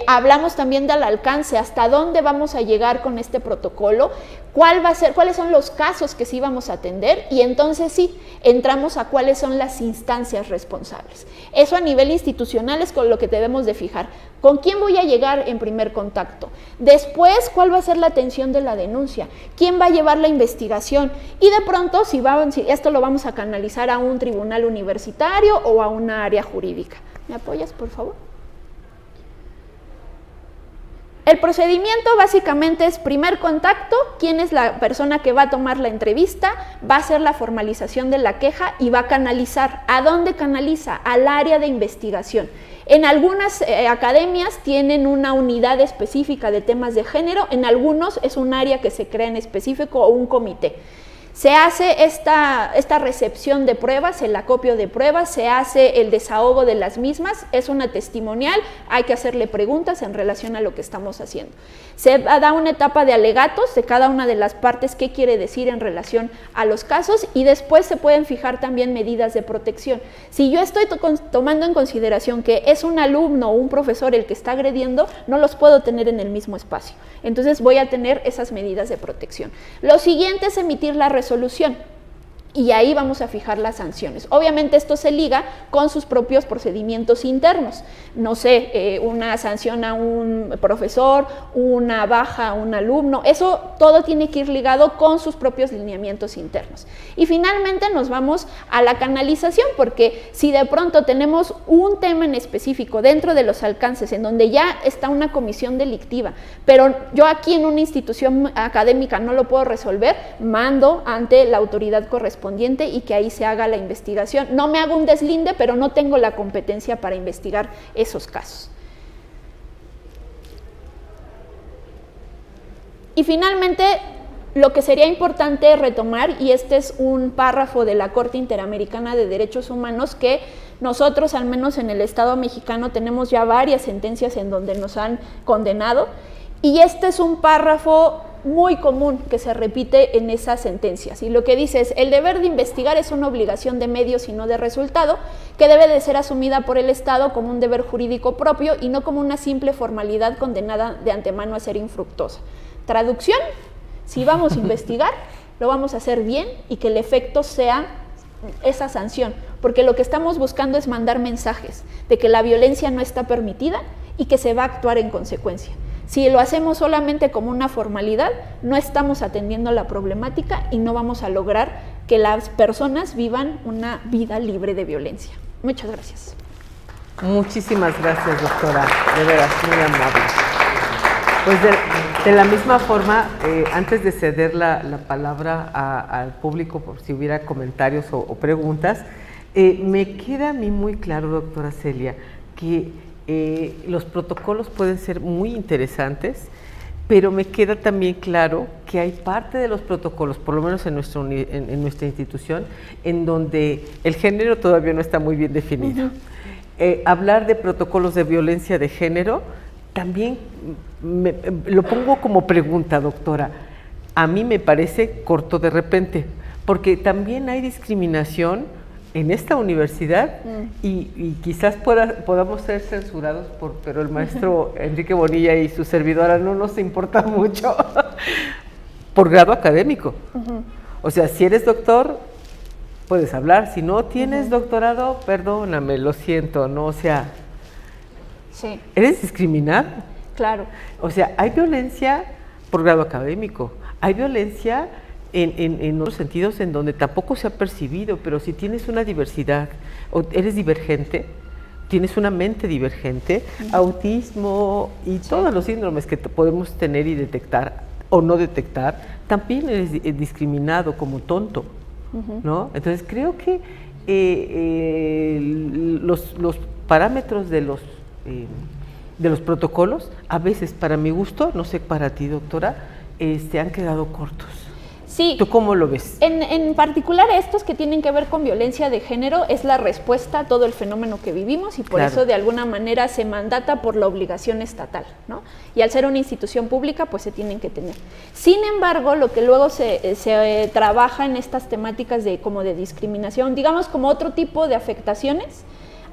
Hablamos también del alcance, hasta dónde vamos a llegar con este protocolo, cuáles son los casos que sí vamos a atender, y entonces sí, entramos a cuáles son las instancias responsables. Eso a nivel institucional es con lo que debemos de fijar. ¿Con quién voy a llegar en primer contacto? Después, ¿cuál va a ser la atención de la denuncia? ¿Quién va a llevar la investigación? Y de pronto, si esto lo vamos a canalizar a un tribunal universitario o a una área jurídica. ¿Me apoyas, por favor? El procedimiento básicamente es primer contacto, quién es la persona que va a tomar la entrevista, va a hacer la formalización de la queja y va a canalizar. ¿A dónde canaliza? Al área de investigación. En algunas academias tienen una unidad específica de temas de género, en algunos es un área que se crea en específico o un comité. Se hace esta recepción de pruebas, el acopio de pruebas, se hace el desahogo de las mismas, es una testimonial, hay que hacerle preguntas en relación a lo que estamos haciendo. Se da una etapa de alegatos de cada una de las partes, qué quiere decir en relación a los casos, y después se pueden fijar también medidas de protección. Si yo estoy tomando en consideración que es un alumno o un profesor el que está agrediendo, no los puedo tener en el mismo espacio. Entonces voy a tener esas medidas de protección. Lo siguiente es emitir la resolución. Y ahí vamos a fijar las sanciones. Obviamente esto se liga con sus propios procedimientos internos. No sé, una sanción a un profesor, una baja a un alumno, eso todo tiene que ir ligado con sus propios lineamientos internos. Y finalmente nos vamos a la canalización, porque si de pronto tenemos un tema en específico dentro de los alcances en donde ya está una comisión delictiva, pero yo aquí en una institución académica no lo puedo resolver, mando ante la autoridad correspondiente y que ahí se haga la investigación. No me hago un deslinde, pero no tengo la competencia para investigar esos casos. Y finalmente, lo que sería importante retomar, y este es un párrafo de la Corte Interamericana de Derechos Humanos que nosotros, al menos en el Estado mexicano, tenemos ya varias sentencias en donde nos han condenado, y este es un párrafo muy común que se repite en esas sentencias, y lo que dice es: el deber de investigar es una obligación de medios y no de resultado, que debe de ser asumida por el Estado como un deber jurídico propio y no como una simple formalidad condenada de antemano a ser infructuosa. Traducción: si vamos a investigar, lo vamos a hacer bien y que el efecto sea esa sanción, porque lo que estamos buscando es mandar mensajes de que la violencia no está permitida y que se va a actuar en consecuencia. Si lo hacemos solamente como una formalidad, no estamos atendiendo la problemática y no vamos a lograr que las personas vivan una vida libre de violencia. Muchas gracias. Muchísimas gracias, doctora, de veras, muy amable. Pues de la misma forma, antes de ceder la palabra al público por si hubiera comentarios o preguntas, me queda a mí muy claro, doctora Celia, que los protocolos pueden ser muy interesantes, pero me queda también claro que hay parte de los protocolos, por lo menos en nuestra institución, en donde el género todavía no está muy bien definido. Hablar de protocolos de violencia de género, también lo pongo como pregunta, doctora. A mí me parece corto de repente, porque también hay discriminación en esta universidad y quizás podamos ser censurados pero el maestro Enrique Bonilla y su servidora no nos importa mucho por grado académico. O sea, si eres doctor, puedes hablar. Si no tienes doctorado, perdóname, lo siento, ¿no? O sea, Sí, eres discriminado. claro. O sea, hay violencia por grado académico, hay violencia en otros sentidos en donde tampoco se ha percibido, pero si tienes una diversidad, o eres divergente, tienes una mente divergente, autismo y todos los síndromes que podemos tener y detectar o no detectar, también eres discriminado como tonto, ¿no? Entonces creo que los parámetros de los protocolos, a veces para mi gusto, no sé para ti doctora, han quedado cortos. Sí. ¿Tú cómo lo ves? En particular estos que tienen que ver con violencia de género es la respuesta a todo el fenómeno que vivimos y por eso de alguna manera se mandata por la obligación estatal, ¿no? Y al ser una institución pública pues se tienen que tener. Sin embargo, lo que luego se trabaja en estas temáticas como de discriminación, digamos como otro tipo de afectaciones,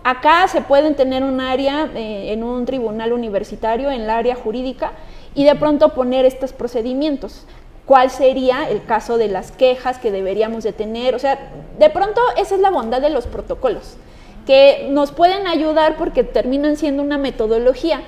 acá se pueden tener un área en un tribunal universitario, en la área jurídica, y de pronto poner estos procedimientos. ¿Cuál sería el caso de las quejas que deberíamos de tener? O sea, de pronto esa es la bondad de los protocolos, que nos pueden ayudar porque terminan siendo una metodología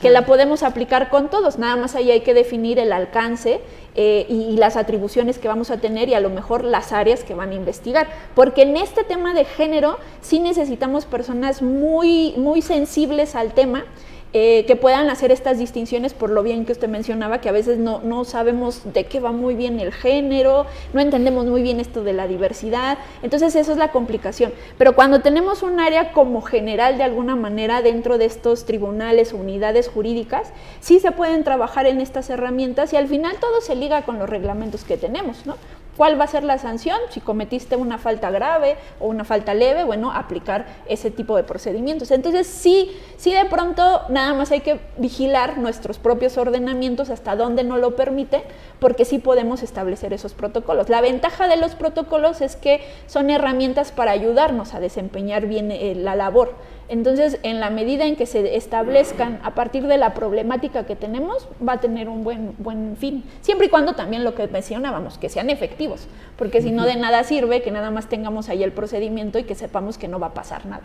que la podemos aplicar con todos, nada más ahí hay que definir el alcance y las atribuciones que vamos a tener y a lo mejor las áreas que van a investigar, porque en este tema de género sí necesitamos personas muy, muy sensibles al tema, que puedan hacer estas distinciones por lo bien que usted mencionaba, que a veces no sabemos de qué va muy bien el género, no entendemos muy bien esto de la diversidad, entonces eso es la complicación. Pero cuando tenemos un área como general de alguna manera dentro de estos tribunales o unidades jurídicas, sí se pueden trabajar en estas herramientas y al final todo se liga con los reglamentos que tenemos, ¿no? ¿Cuál va a ser la sanción? Si cometiste una falta grave o una falta leve, bueno, aplicar ese tipo de procedimientos. Entonces, sí de pronto nada más hay que vigilar nuestros propios ordenamientos hasta dónde no lo permite, porque sí podemos establecer esos protocolos. La ventaja de los protocolos es que son herramientas para ayudarnos a desempeñar bien la labor. Entonces, en la medida en que se establezcan a partir de la problemática que tenemos, va a tener un buen fin. Siempre y cuando también lo que mencionábamos, que sean efectivos, porque si no de nada sirve que nada más tengamos ahí el procedimiento y que sepamos que no va a pasar nada.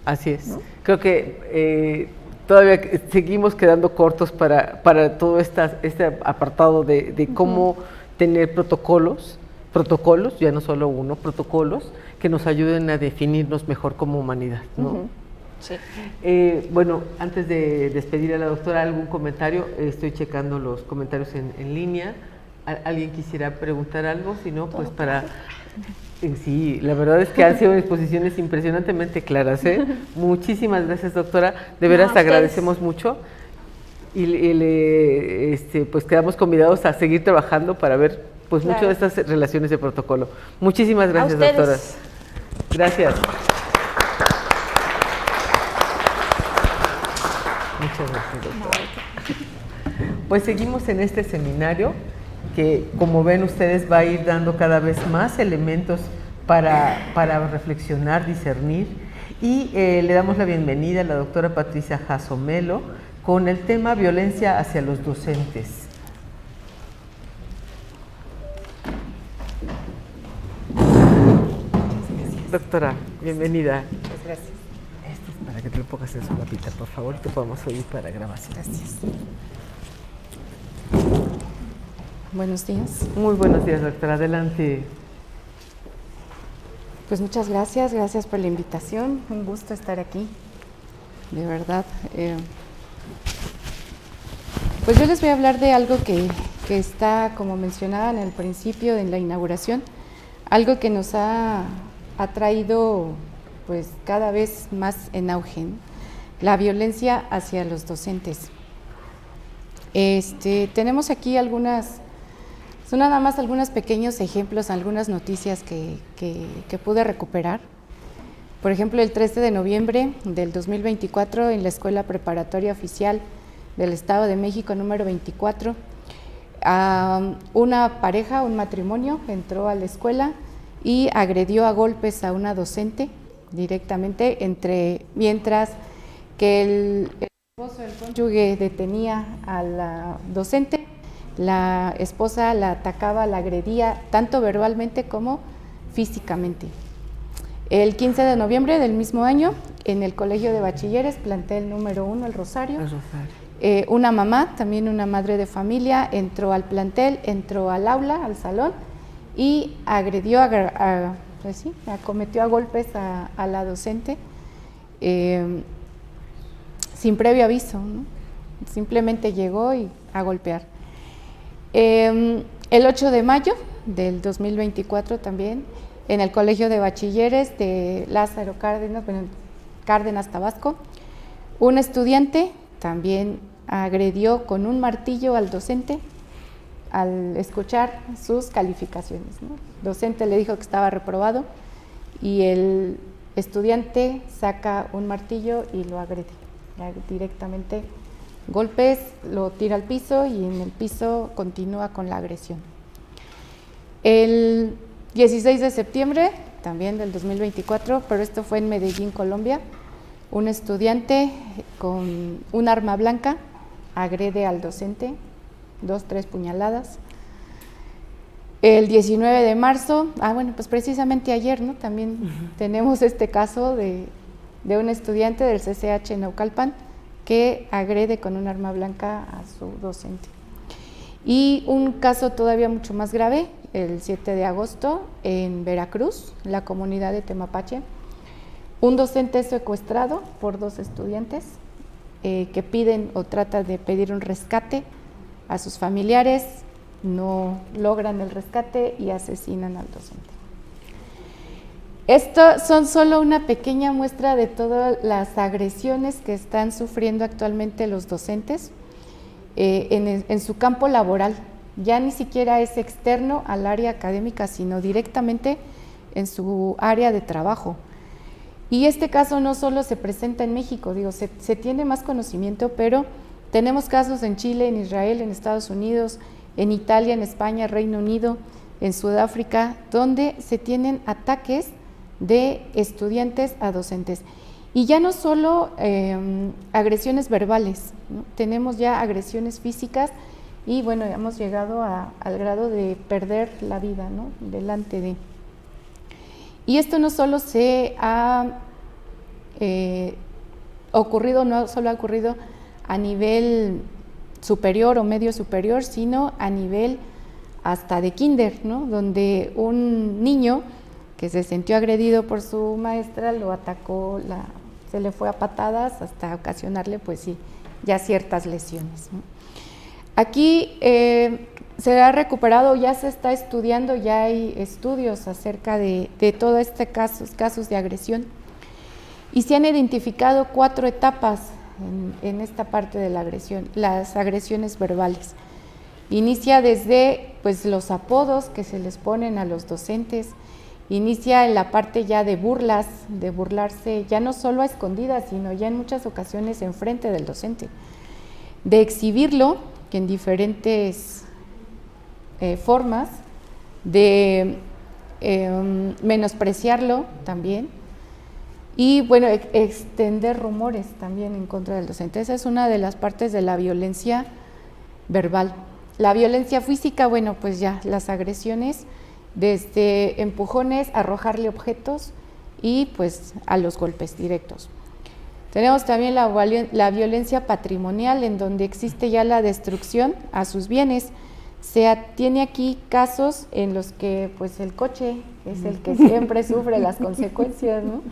Así es. ¿No? Creo que todavía seguimos quedando cortos para todo este apartado de cómo tener protocolos, ya no solo uno, protocolos que nos ayuden a definirnos mejor como humanidad, ¿no? Sí. Bueno, antes de despedir a la doctora, ¿algún comentario? Estoy checando los comentarios en línea. ¿Alguien quisiera preguntar algo? Si no, pues para... Sí, la verdad es que han sido exposiciones impresionantemente claras, ¿eh? Muchísimas gracias, doctora. De veras agradecemos mucho y pues quedamos convidados a seguir trabajando para ver pues mucho de estas relaciones de protocolo. Muchísimas gracias, doctora. Gracias. Muchas gracias, doctora. Pues seguimos en este seminario que, como ven ustedes, va a ir dando cada vez más elementos para reflexionar, discernir, y le damos la bienvenida a la doctora Patricia Jasso Melo con el tema violencia hacia los docentes. Doctora, bienvenida. Muchas gracias. Esto es para que te lo pongas en su lapita, por favor, que podamos oír para grabación. Gracias. Buenos días. Muy buenos días, doctora. Adelante. Pues muchas gracias, gracias por la invitación. Un gusto estar aquí, de verdad. Pues yo les voy a hablar de algo que está, como mencionaba en el principio, en la inauguración, algo que nos ha traído pues cada vez más en auge, ¿no? La violencia hacia los docentes. Tenemos aquí son nada más algunos pequeños ejemplos, algunas noticias que pude recuperar. Por ejemplo, el 13 de noviembre del 2024, en la Escuela Preparatoria Oficial del Estado de México, número 24, una pareja, un matrimonio, entró a la escuela y agredió a golpes a una docente directamente, mientras que el esposo, el cónyuge, detenía a la docente, La esposa la atacaba, la agredía tanto verbalmente como físicamente. El 15 de noviembre del mismo año, en el Colegio de Bachilleres, plantel número 1, el Rosario, una mamá, también una madre de familia, entró al plantel, entró al aula, al salón, y agredió, acometió a golpes a la docente sin previo aviso, ¿no? Simplemente llegó a golpear. El 8 de mayo del 2024 también, en el Colegio de Bachilleres de Lázaro Cárdenas, Tabasco, un estudiante también agredió con un martillo al docente al escuchar sus calificaciones, ¿no? El docente le dijo que estaba reprobado y el estudiante saca un martillo y lo agrede directamente. Golpes, lo tira al piso y en el piso continúa con la agresión. El 16 de septiembre, también del 2024, pero esto fue en Medellín, Colombia, un estudiante con un arma blanca agrede al docente, 2-3 puñaladas. El 19 de marzo, pues precisamente ayer, ¿no? También tenemos este caso de un estudiante del CCH Naucalpan que agrede con un arma blanca a su docente. Y un caso todavía mucho más grave, el 7 de agosto, en Veracruz, la comunidad de Temapache, un docente es secuestrado por 2 estudiantes que piden o tratan de pedir un rescate a sus familiares, no logran el rescate y asesinan al docente. Esto son solo una pequeña muestra de todas las agresiones que están sufriendo actualmente los docentes en su campo laboral. Ya ni siquiera es externo al área académica, sino directamente en su área de trabajo. Y este caso no solo se presenta en México, se tiene más conocimiento, pero tenemos casos en Chile, en Israel, en Estados Unidos, en Italia, en España, Reino Unido, en Sudáfrica, donde se tienen ataques de estudiantes a docentes. Y ya no solo agresiones verbales, ¿no? Tenemos ya agresiones físicas y bueno, hemos llegado al grado de perder la vida, ¿no? Delante de. Y esto no solo se ha ocurrido, no solo ha ocurrido a nivel superior o medio superior, sino a nivel hasta de kinder, ¿no? Donde un niño que se sintió agredido por su maestra lo atacó, se le fue a patadas hasta ocasionarle, pues sí, ya ciertas lesiones, ¿no? Aquí se ha recuperado, ya se está estudiando, ya hay estudios acerca de todo este casos de agresión, y se han identificado 4 etapas en esta parte de la agresión, las agresiones verbales. Inicia desde pues los apodos que se les ponen a los docentes, inicia en la parte ya de burlas, de burlarse ya no solo a escondidas, sino ya en muchas ocasiones enfrente del docente, de exhibirlo en diferentes formas, de menospreciarlo también, y bueno, extender rumores también en contra del docente. Esa es una de las partes de la violencia verbal. La violencia física, bueno, pues ya las agresiones, desde empujones, arrojarle objetos y pues a los golpes directos. Tenemos también la violencia patrimonial, en donde existe ya la destrucción a sus bienes. Tiene aquí casos en los que pues el coche es el que siempre sufre las consecuencias, ¿no?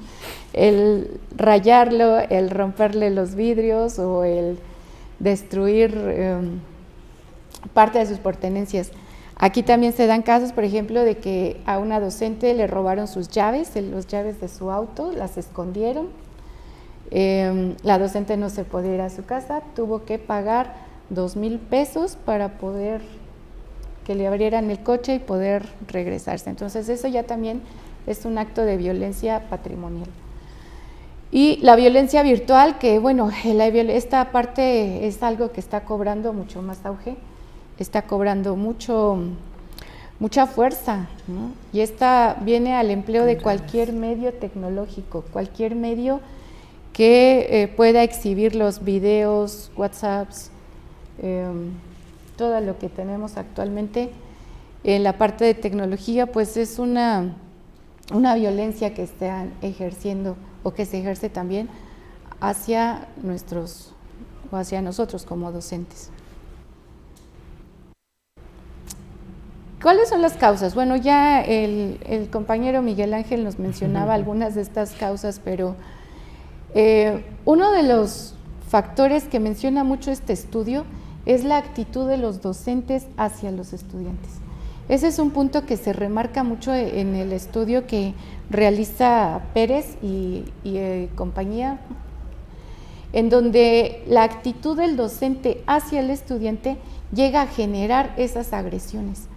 El rayarlo, el romperle los vidrios o el destruir parte de sus pertenencias. Aquí también se dan casos, por ejemplo, de que a una docente le robaron sus llaves, las llaves de su auto, las escondieron. La docente no se podía ir a su casa, tuvo que pagar 2,000 pesos para poder que le abrieran el coche y poder regresarse. Entonces eso ya también es un acto de violencia patrimonial. Y la violencia virtual, que bueno, esta parte es algo que está cobrando mucho más auge, está cobrando mucha fuerza, ¿no? Y esta viene al empleo de cualquier medio tecnológico, cualquier medio que pueda exhibir los videos, WhatsApps, todo lo que tenemos actualmente en la parte de tecnología, pues es una violencia que están ejerciendo o que se ejerce también hacia nosotros como docentes. ¿Cuáles son las causas? Bueno, ya el compañero Miguel Ángel nos mencionaba algunas de estas causas, pero uno de los factores que menciona mucho este estudio es la actitud de los docentes hacia los estudiantes. Ese es un punto que se remarca mucho en el estudio que realiza Pérez y compañía, en donde la actitud del docente hacia el estudiante llega a generar esas agresiones.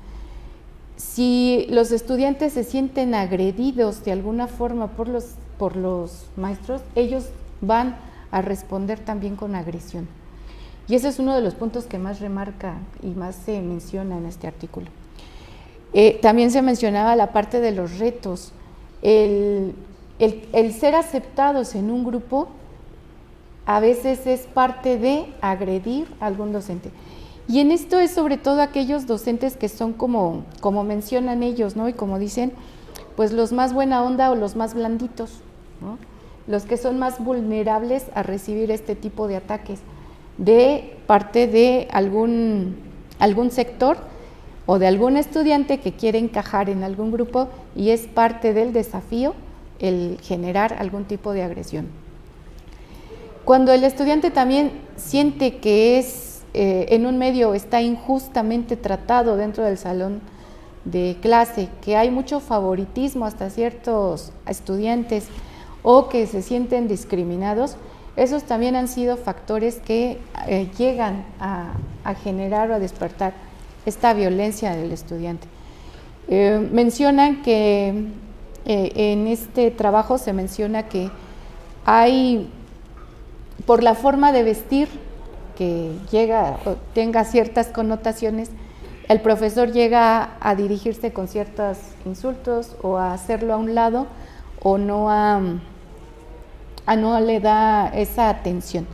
Si los estudiantes se sienten agredidos de alguna forma por los maestros, ellos van a responder también con agresión. Y ese es uno de los puntos que más remarca y más se menciona en este artículo. También se mencionaba la parte de los retos. El ser aceptados en un grupo a veces es parte de agredir a algún docente. Y en esto es sobre todo aquellos docentes que son como mencionan ellos, ¿no? Y como dicen, pues los más buena onda o los más blanditos, ¿no? Los que son más vulnerables a recibir este tipo de ataques de parte de algún sector o de algún estudiante que quiere encajar en algún grupo, y es parte del desafío el generar algún tipo de agresión. Cuando el estudiante también siente que en un medio está injustamente tratado dentro del salón de clase, que hay mucho favoritismo hasta ciertos estudiantes o que se sienten discriminados, esos también han sido factores que llegan a generar o a despertar esta violencia del estudiante. Mencionan que en este trabajo se menciona que hay, por la forma de vestir que llega o tenga ciertas connotaciones, el profesor llega a dirigirse con ciertos insultos o a hacerlo a un lado o no le da esa atención.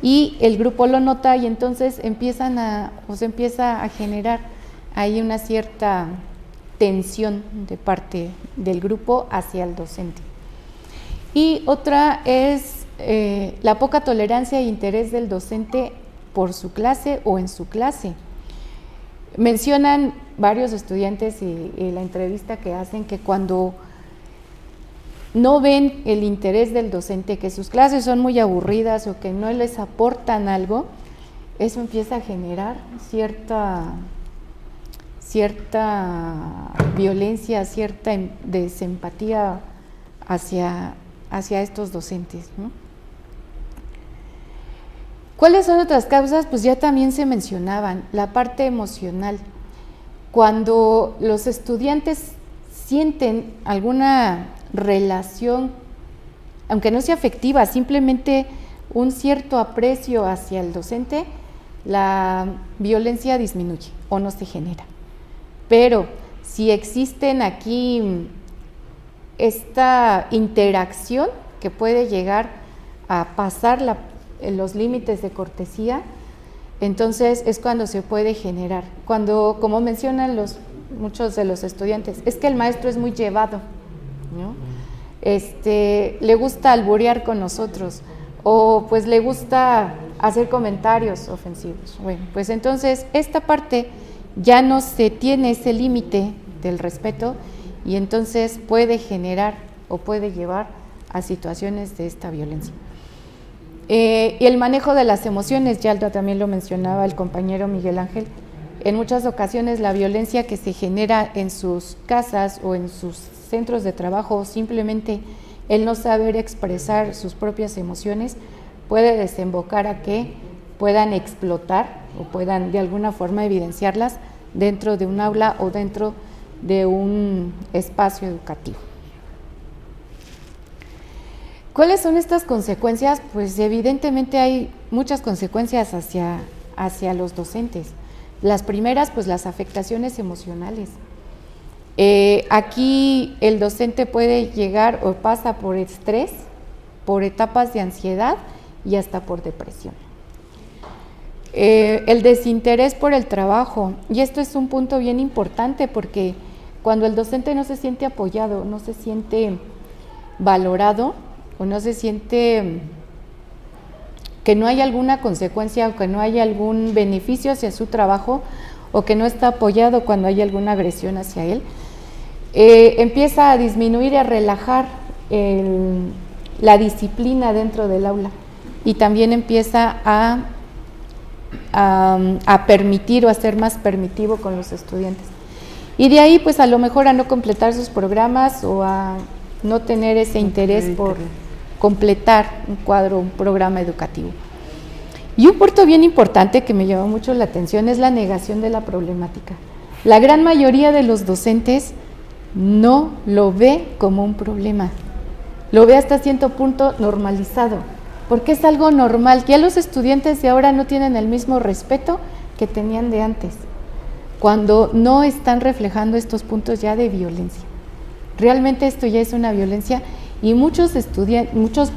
Y el grupo lo nota y entonces se empieza a generar ahí una cierta tensión de parte del grupo hacia el docente. Y otra es la poca tolerancia e interés del docente por su clase o en su clase. Mencionan varios estudiantes y la entrevista que hacen que cuando no ven el interés del docente, que sus clases son muy aburridas o que no les aportan algo, eso empieza a generar cierta violencia, cierta desempatía hacia estos docentes, ¿no? ¿Cuáles son otras causas? Pues ya también se mencionaban, la parte emocional. Cuando los estudiantes sienten alguna relación, aunque no sea afectiva, simplemente un cierto aprecio hacia el docente, la violencia disminuye o no se genera. Pero si existen aquí esta interacción que puede llegar a pasar los límites de cortesía, entonces es cuando se puede generar. Cuando, como mencionan muchos de los estudiantes, es que el maestro es muy llevado, ¿no? Le gusta alburear con nosotros o pues le gusta hacer comentarios ofensivos. Bueno, pues entonces esta parte ya no se tiene ese límite del respeto y entonces puede generar o puede llevar a situaciones de esta violencia. Y el manejo de las emociones, ya también lo mencionaba el compañero Miguel Ángel, en muchas ocasiones la violencia que se genera en sus casas o en sus centros de trabajo, o simplemente el no saber expresar sus propias emociones, puede desembocar a que puedan explotar o puedan de alguna forma evidenciarlas dentro de un aula o dentro de un espacio educativo. ¿Cuáles son estas consecuencias? Pues evidentemente hay muchas consecuencias hacia los docentes. Las primeras, pues las afectaciones emocionales. Aquí el docente puede llegar o pasa por estrés, por etapas de ansiedad y hasta por depresión. El desinterés por el trabajo, y esto es un punto bien importante porque cuando el docente no se siente apoyado, no se siente valorado o no se siente que no hay alguna consecuencia o que no hay algún beneficio hacia su trabajo o que no está apoyado cuando hay alguna agresión hacia él, empieza a disminuir y a relajar la disciplina dentro del aula y también empieza a permitir o a ser más permitivo con los estudiantes. Y de ahí pues a lo mejor a no completar sus programas o a no tener ese interés por completar un programa educativo. Y un punto bien importante que me llamó mucho la atención es la negación de la problemática. La gran mayoría de los docentes no lo ve como un problema, lo ve hasta cierto punto normalizado, porque es algo normal. Ya los estudiantes de ahora no tienen el mismo respeto que tenían de antes, cuando no están reflejando estos puntos ya de violencia. Realmente esto ya es una violencia y muchos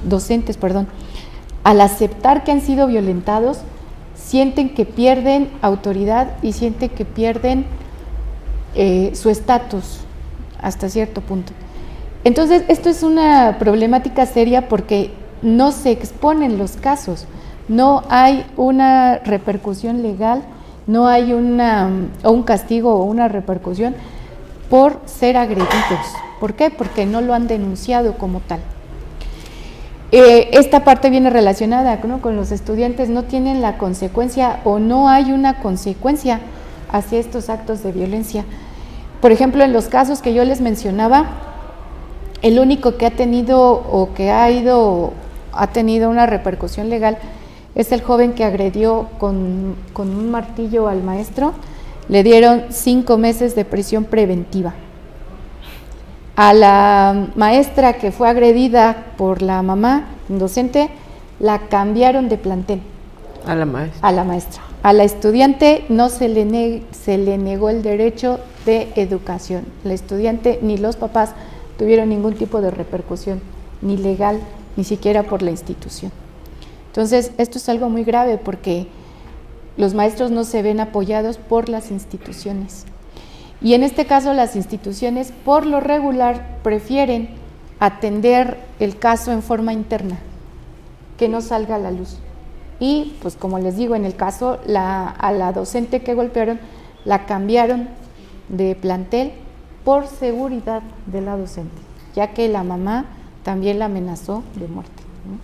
docentes, al aceptar que han sido violentados, sienten que pierden autoridad y sienten que pierden su estatus hasta cierto punto. Entonces, esto es una problemática seria porque no se exponen los casos, no hay una repercusión legal, no hay un castigo o una repercusión por ser agredidos. ¿Por qué? Porque no lo han denunciado como tal. Esta parte viene relacionada, ¿no?, con los estudiantes, no tienen la consecuencia o no hay una consecuencia hacia estos actos de violencia. Por ejemplo, en los casos que yo les mencionaba, el único que ha tenido o que ha tenido una repercusión legal es el joven que agredió con un martillo al maestro. Le dieron 5 meses de prisión preventiva. A la maestra que fue agredida por la mamá, un docente, la cambiaron de plantel. A la maestra. A la maestra. A la estudiante no se le negó el derecho de educación. La estudiante ni los papás tuvieron ningún tipo de repercusión, ni legal, ni siquiera por la institución. Entonces, esto es algo muy grave porque los maestros no se ven apoyados por las instituciones. Y en este caso las instituciones por lo regular prefieren atender el caso en forma interna, que no salga a la luz. Y pues como les digo, en el caso a la docente que golpearon la cambiaron de plantel por seguridad de la docente, ya que la mamá también la amenazó de muerte, ¿no?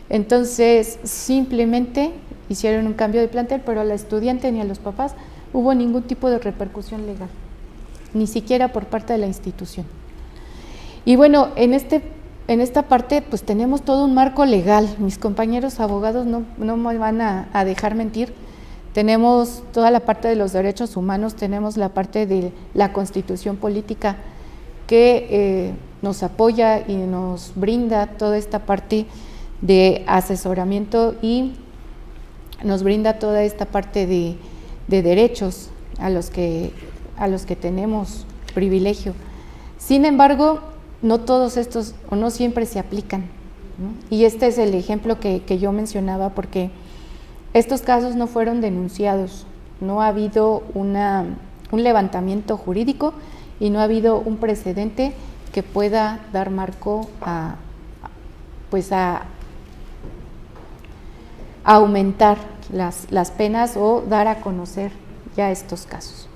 Entonces simplemente hicieron un cambio de plantel, pero a la estudiante ni a los papás hubo ningún tipo de repercusión legal, ni siquiera por parte de la institución. Y bueno, en esta parte pues tenemos todo un marco legal. Mis compañeros abogados no me van a dejar mentir. Tenemos toda la parte de los derechos humanos, tenemos la parte de la Constitución política que nos apoya y nos brinda toda esta parte de asesoramiento y nos brinda toda esta parte de derechos a los que tenemos privilegio. Sin embargo, no todos estos o no siempre se aplican, ¿no? Y este es el ejemplo que yo mencionaba, porque estos casos no fueron denunciados, no ha habido un levantamiento jurídico y no ha habido un precedente que pueda dar marco a aumentar las penas o dar a conocer ya estos casos.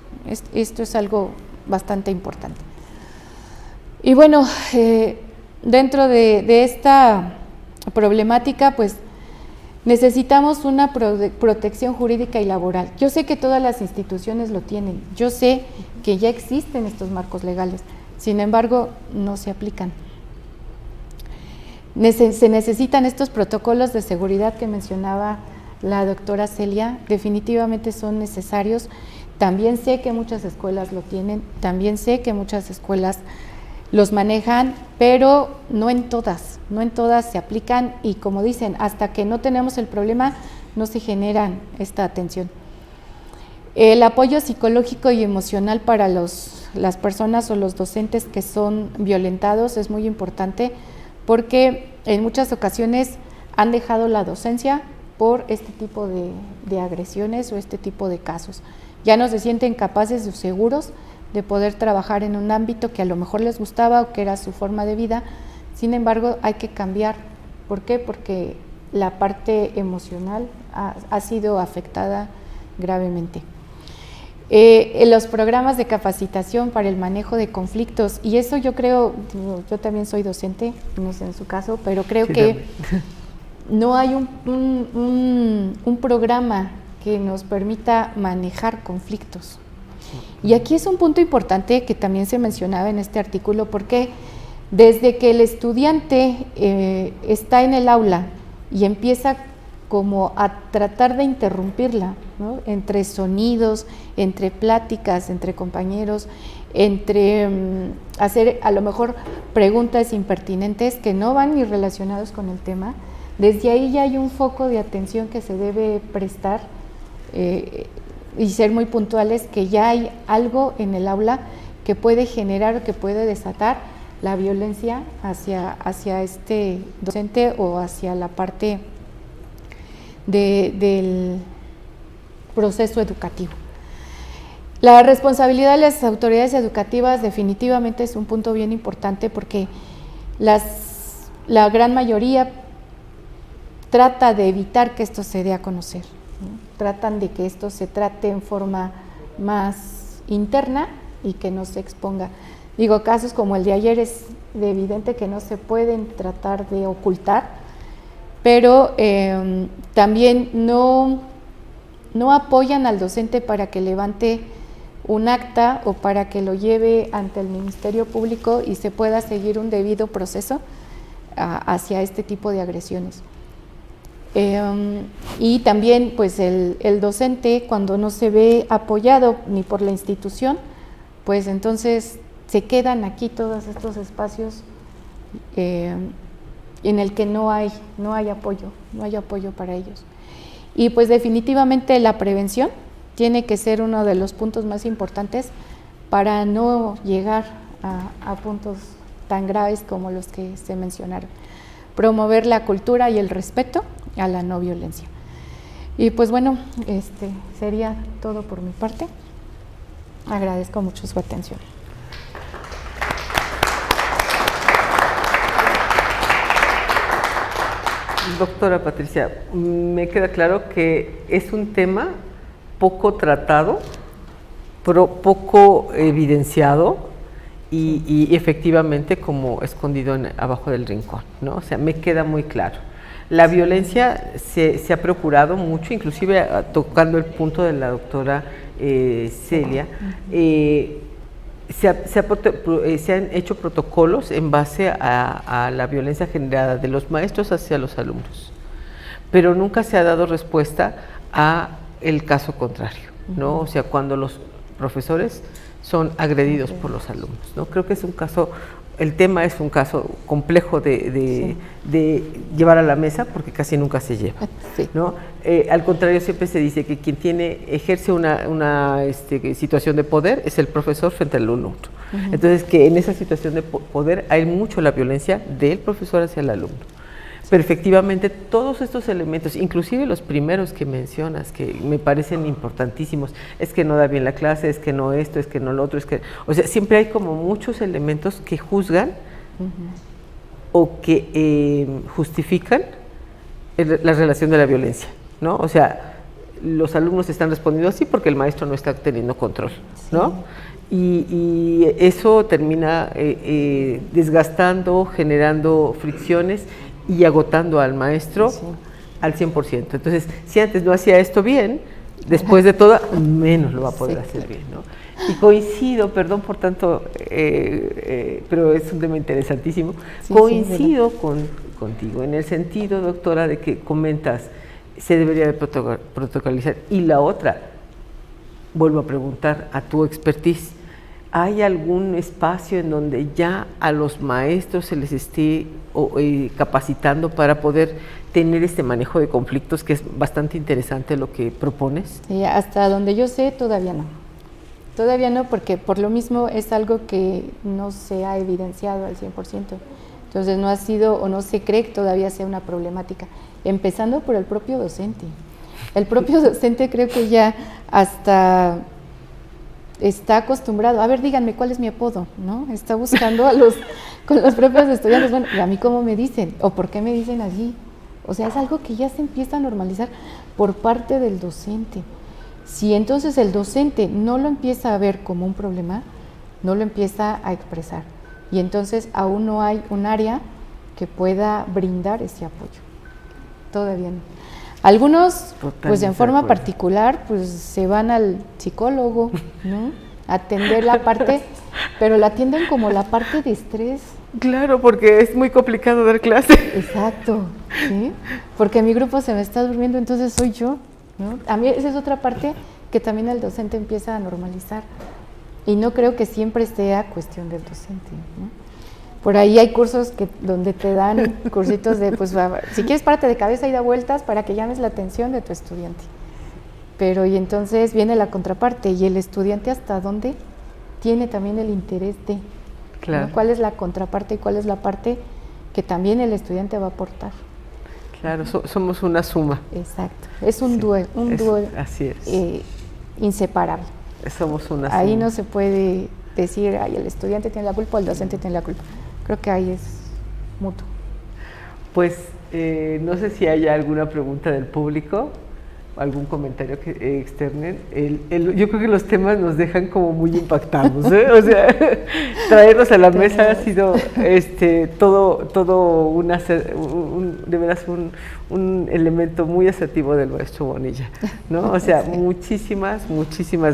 Esto es algo bastante importante. Y bueno, dentro de esta problemática, pues necesitamos una protección jurídica y laboral. Yo sé que todas las instituciones lo tienen, yo sé que ya existen estos marcos legales, sin embargo, no se aplican. Se necesitan estos protocolos de seguridad que mencionaba la doctora Celia, definitivamente son necesarios. También sé que muchas escuelas lo tienen, también sé que muchas escuelas los manejan, pero no en todas se aplican y como dicen, hasta que no tenemos el problema no se generan esta atención. El apoyo psicológico y emocional para las personas o los docentes que son violentados es muy importante porque en muchas ocasiones han dejado la docencia por este tipo de agresiones o este tipo de casos. Ya no se sienten capaces o seguros de poder trabajar en un ámbito que a lo mejor les gustaba o que era su forma de vida. Sin embargo, hay que cambiar. ¿Por qué? Porque la parte emocional ha sido afectada gravemente. Los programas de capacitación para el manejo de conflictos, y eso yo creo, yo también soy docente, no sé en su caso, pero creo que no hay un programa que nos permita manejar conflictos. Y aquí es un punto importante que también se mencionaba en este artículo, porque desde que el estudiante está en el aula y empieza como a tratar de interrumpirla, ¿no? Entre sonidos, entre pláticas, entre compañeros, entre hacer a lo mejor preguntas impertinentes que no van ni relacionados con el tema, desde ahí ya hay un foco de atención que se debe prestar y ser muy puntuales, que ya hay algo en el aula que puede generar o que puede desatar la violencia hacia este docente o hacia la parte del proceso educativo. La responsabilidad de las autoridades educativas definitivamente es un punto bien importante, porque la gran mayoría trata de evitar que esto se dé a conocer, ¿no? Tratan de que esto se trate en forma más interna y que no se exponga. Digo, casos como el de ayer es evidente que no se pueden tratar de ocultar, pero también no apoyan al docente para que levante un acta o para que lo lleve ante el Ministerio Público y se pueda seguir un debido proceso hacia este tipo de agresiones. Y también pues el docente, cuando no se ve apoyado ni por la institución, pues entonces se quedan aquí todos estos espacios en el que no hay apoyo para ellos. Y pues definitivamente la prevención tiene que ser uno de los puntos más importantes para no llegar a puntos tan graves como los que se mencionaron. Promover la cultura y el respeto a la no violencia. Y pues bueno, sería todo por mi parte. Agradezco mucho su atención. Doctora Patricia, me queda claro que es un tema poco tratado, pero poco evidenciado y efectivamente como escondido abajo del rincón, ¿no? O sea, me queda muy claro. La violencia se ha procurado mucho, inclusive tocando el punto de la doctora Celia, se han hecho protocolos en base a la violencia generada de los maestros hacia los alumnos, pero nunca se ha dado respuesta a el caso contrario, ¿no? O sea, cuando los profesores son agredidos por los alumnos, ¿no? Creo que es un caso, el tema es un caso complejo de llevar a la mesa, porque casi nunca se lleva, ¿no? Al contrario, siempre se dice que quien ejerce una situación de poder es el profesor frente al alumno. Entonces, que en esa situación de poder hay mucho la violencia del profesor hacia el alumno. Pero efectivamente todos estos elementos, inclusive los primeros que mencionas, que me parecen importantísimos, es que no da bien la clase, es que no esto, es que no lo otro, es que, o sea, siempre hay como muchos elementos que juzgan o que justifican la relación de la violencia, ¿no? O sea, los alumnos están respondiendo así porque el maestro no está teniendo control, ¿no? Y eso termina desgastando, generando fricciones y agotando al maestro al 100%. Entonces, si antes no hacía esto bien, después de todo, menos lo va a poder hacer bien, ¿no? Y coincido, perdón por tanto, pero es un tema interesantísimo, coincido contigo en el sentido, doctora, de que comentas, se debería de protocolizar. Y la otra, vuelvo a preguntar a tu expertise, ¿hay algún espacio en donde ya a los maestros se les esté capacitando para poder tener este manejo de conflictos, que es bastante interesante lo que propones? Hasta donde yo sé, todavía no. Todavía no, porque por lo mismo es algo que no se ha evidenciado al 100%. Entonces no ha sido o no se cree que todavía sea una problemática, empezando por el propio docente. El propio docente creo que ya hasta está acostumbrado, a ver, díganme cuál es mi apodo, ¿no? Está buscando con los propios estudiantes, bueno, ¿y a mí cómo me dicen? ¿O por qué me dicen así? O sea, es algo que ya se empieza a normalizar por parte del docente. Si entonces el docente no lo empieza a ver como un problema, no lo empieza a expresar. Y entonces aún no hay un área que pueda brindar ese apoyo. Todavía no. Algunos, pues en forma particular, pues se van al psicólogo, ¿no? A atender la parte, pero la atienden como la parte de estrés. Claro, porque es muy complicado dar clase. Exacto, ¿sí? Porque mi grupo se me está durmiendo, entonces soy yo, ¿no? A mí esa es otra parte que también el docente empieza a normalizar. Y no creo que siempre sea cuestión del docente, ¿no? Por ahí hay cursos donde te dan cursitos de, pues, si quieres párate de cabeza y da vueltas para que llames la atención de tu estudiante. Pero y entonces viene la contraparte, y el estudiante hasta dónde tiene también el interés de, claro, ¿no? ¿Cuál es la contraparte y cuál es la parte que también el estudiante va a aportar? Claro, somos una suma. Exacto, es un dúo, así es. Inseparable. Somos una suma. Ahí no se puede decir, ay, el estudiante tiene la culpa o el docente tiene la culpa. Creo que ahí es mutuo. Pues no sé si haya alguna pregunta del público, algún comentario que externen. Yo creo que los temas nos dejan como muy impactados, ¿eh? O sea, traerlos a la mesa ha sido todo de veras un elemento muy asertivo del maestro Bonilla, ¿no? O sea, muchísimas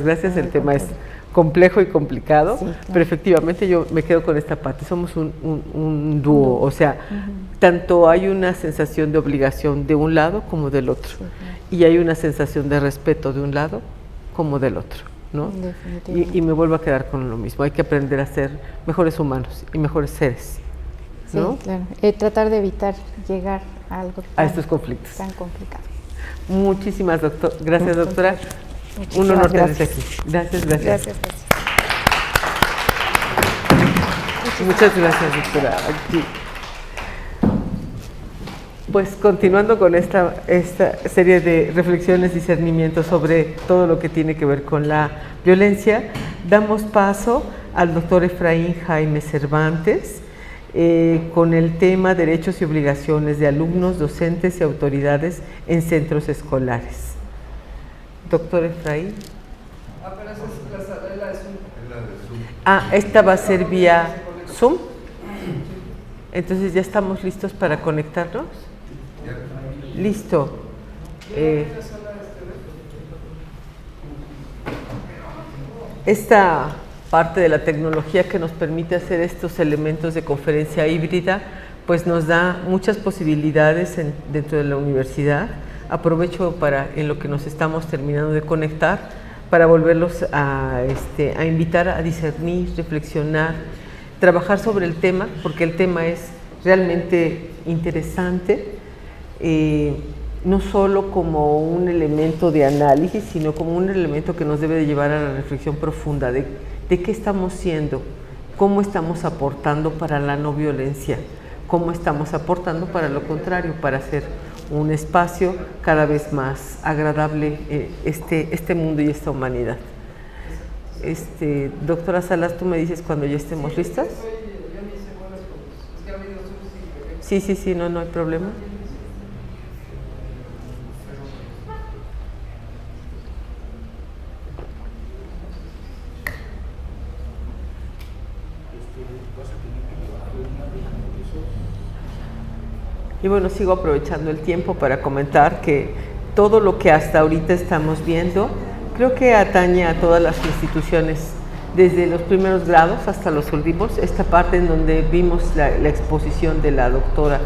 gracias. El tema es complejo y complicado, sí, claro, pero efectivamente yo me quedo con esta parte, somos un dúo, o sea, tanto hay una sensación de obligación de un lado como del otro, sí, y hay una sensación de respeto de un lado como del otro, ¿no? Y me vuelvo a quedar con lo mismo, hay que aprender a ser mejores humanos y mejores seres, ¿no? Sí, claro, tratar de evitar llegar a algo a estos conflictos tan complicado. Muchísimas gracias, doctora. Un honor tenerte aquí. Gracias. Muchas gracias, doctora. Pues continuando con esta serie de reflexiones y discernimientos sobre todo lo que tiene que ver con la violencia, damos paso al doctor Efraín Jaime Cervantes con el tema Derechos y obligaciones de alumnos, docentes y autoridades en centros escolares. Doctor Efraín. Pero esa es la de Zoom. Esta va a ser vía Zoom. Entonces ya estamos listos para conectarnos. Listo. Esta parte de la tecnología que nos permite hacer estos elementos de conferencia híbrida, pues nos da muchas posibilidades dentro de la universidad. Aprovecho en lo que nos estamos terminando de conectar para volverlos a invitar a discernir, reflexionar, trabajar sobre el tema, porque el tema es realmente interesante, no solo como un elemento de análisis, sino como un elemento que nos debe de llevar a la reflexión profunda de qué estamos siendo, cómo estamos aportando para la no violencia, cómo estamos aportando para lo contrario, para hacer un espacio cada vez más agradable este mundo y esta humanidad. Doctora Salas, tú me dices cuando ya estemos listas. Sí, no hay problema. Y bueno, sigo aprovechando el tiempo para comentar que todo lo que hasta ahorita estamos viendo, creo que atañe a todas las instituciones, desde los primeros grados hasta los últimos. Esta parte en donde vimos la exposición de la doctora,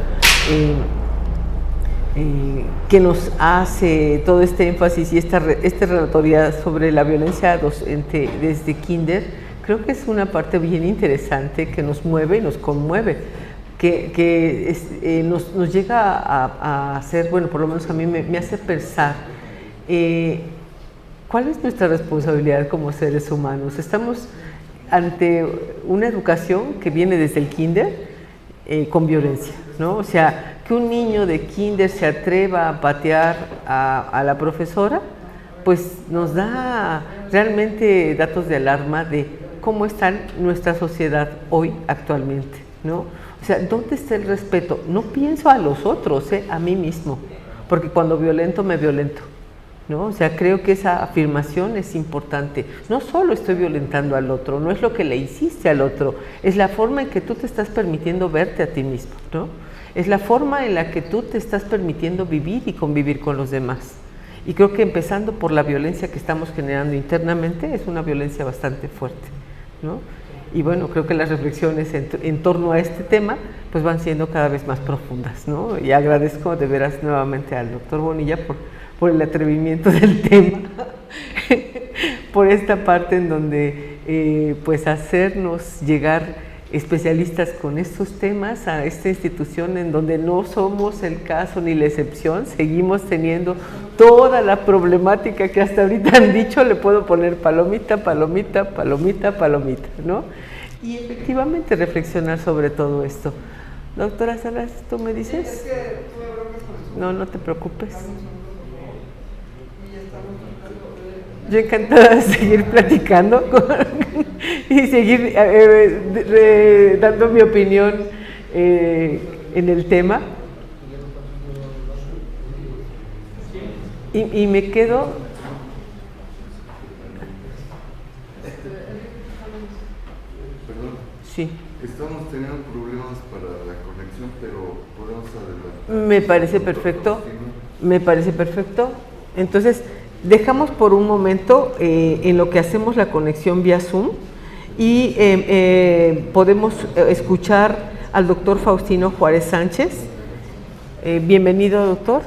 que nos hace todo este énfasis y esta relatoría sobre la violencia docente desde kinder, creo que es una parte bien interesante que nos mueve y nos conmueve. Que nos llega a hacer, bueno, por lo menos a mí me hace pensar, ¿cuál es nuestra responsabilidad como seres humanos? Estamos ante una educación que viene desde el kinder, con violencia, ¿no? O sea, que un niño de kinder se atreva a patear a la profesora, pues nos da realmente datos de alarma de cómo está nuestra sociedad hoy actualmente, ¿no? O sea, ¿dónde está el respeto? No pienso a los otros, a mí mismo, porque cuando violento me violento, ¿no? O sea, creo que esa afirmación es importante. No solo estoy violentando al otro, no es lo que le hiciste al otro, es la forma en que tú te estás permitiendo verte a ti mismo, ¿no? Es la forma en la que tú te estás permitiendo vivir y convivir con los demás. Y creo que empezando por la violencia que estamos generando internamente, es una violencia bastante fuerte, ¿no? Y bueno, creo que las reflexiones en torno a este tema pues van siendo cada vez más profundas, ¿no? Y agradezco de veras nuevamente al doctor Bonilla por el atrevimiento del tema, por esta parte en donde pues hacernos llegar especialistas con estos temas a esta institución en donde no somos el caso ni la excepción, seguimos teniendo toda la problemática que hasta ahorita han dicho, le puedo poner palomita, palomita, palomita, palomita, ¿no? Y efectivamente reflexionar sobre todo esto. Doctora Salas, ¿tú me dices? No, no te preocupes. Yo encantada de seguir platicando y seguir dando mi opinión en el tema. Y me quedo... Perdón. Sí. Estamos teniendo problemas para la conexión, pero podemos adelantar. Me parece perfecto. Me parece perfecto. Entonces... dejamos por un momento en lo que hacemos la conexión vía Zoom y podemos escuchar al doctor Faustino Juárez Sánchez. Bienvenido, doctor.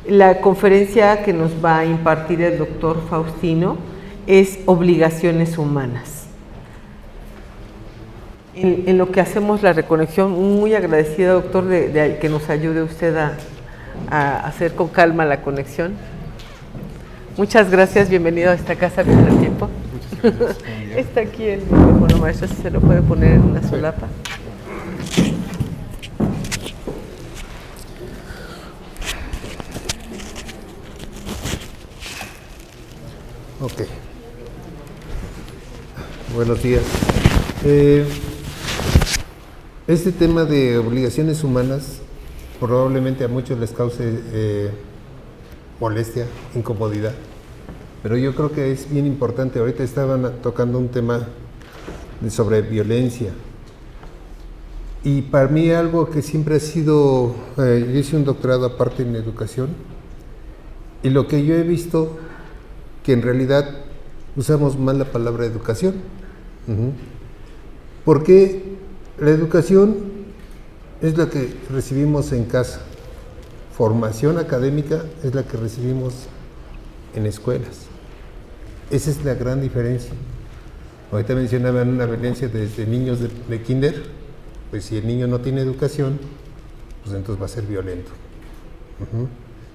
La conferencia que nos va a impartir el doctor Faustino es Obligaciones Humanas. En lo que hacemos la reconexión, muy agradecida, doctor, de que nos ayude usted a hacer con calma la conexión. Muchas gracias, bienvenido a esta casa de el tiempo. Está aquí el micrófono, maestro, si se lo puede poner en una solapa. Ok. Buenos días. Este tema de obligaciones humanas probablemente a muchos les cause molestia, incomodidad, pero yo creo que es bien importante. Ahorita estaban tocando un tema sobre violencia y para mí algo que siempre ha sido, yo hice un doctorado aparte en educación y lo que yo he visto que en realidad usamos mal la palabra educación. Porque la educación es la que recibimos en casa. Formación académica es la que recibimos en escuelas. Esa es la gran diferencia. Ahorita mencionaban una violencia desde niños de kinder, pues si el niño no tiene educación, pues entonces va a ser violento.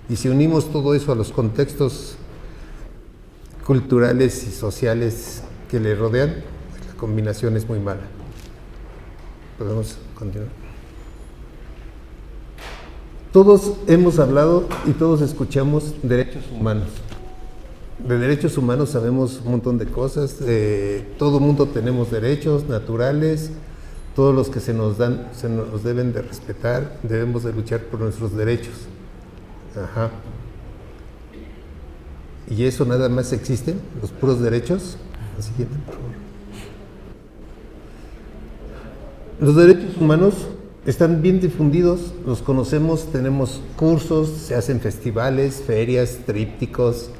Y si unimos todo eso a los contextos culturales y sociales que le rodean, pues la combinación es muy mala. Podemos continuar. Todos hemos hablado y todos escuchamos derechos humanos. De derechos humanos sabemos un montón de cosas. Todo mundo tenemos derechos naturales. Todos los que se nos dan, se nos deben de respetar. Debemos de luchar por nuestros derechos. Ajá. ¿Y eso nada más existen? ¿Los puros derechos? La siguiente, por favor. Los derechos humanos están bien difundidos, los conocemos, tenemos cursos, se hacen festivales, ferias, trípticos,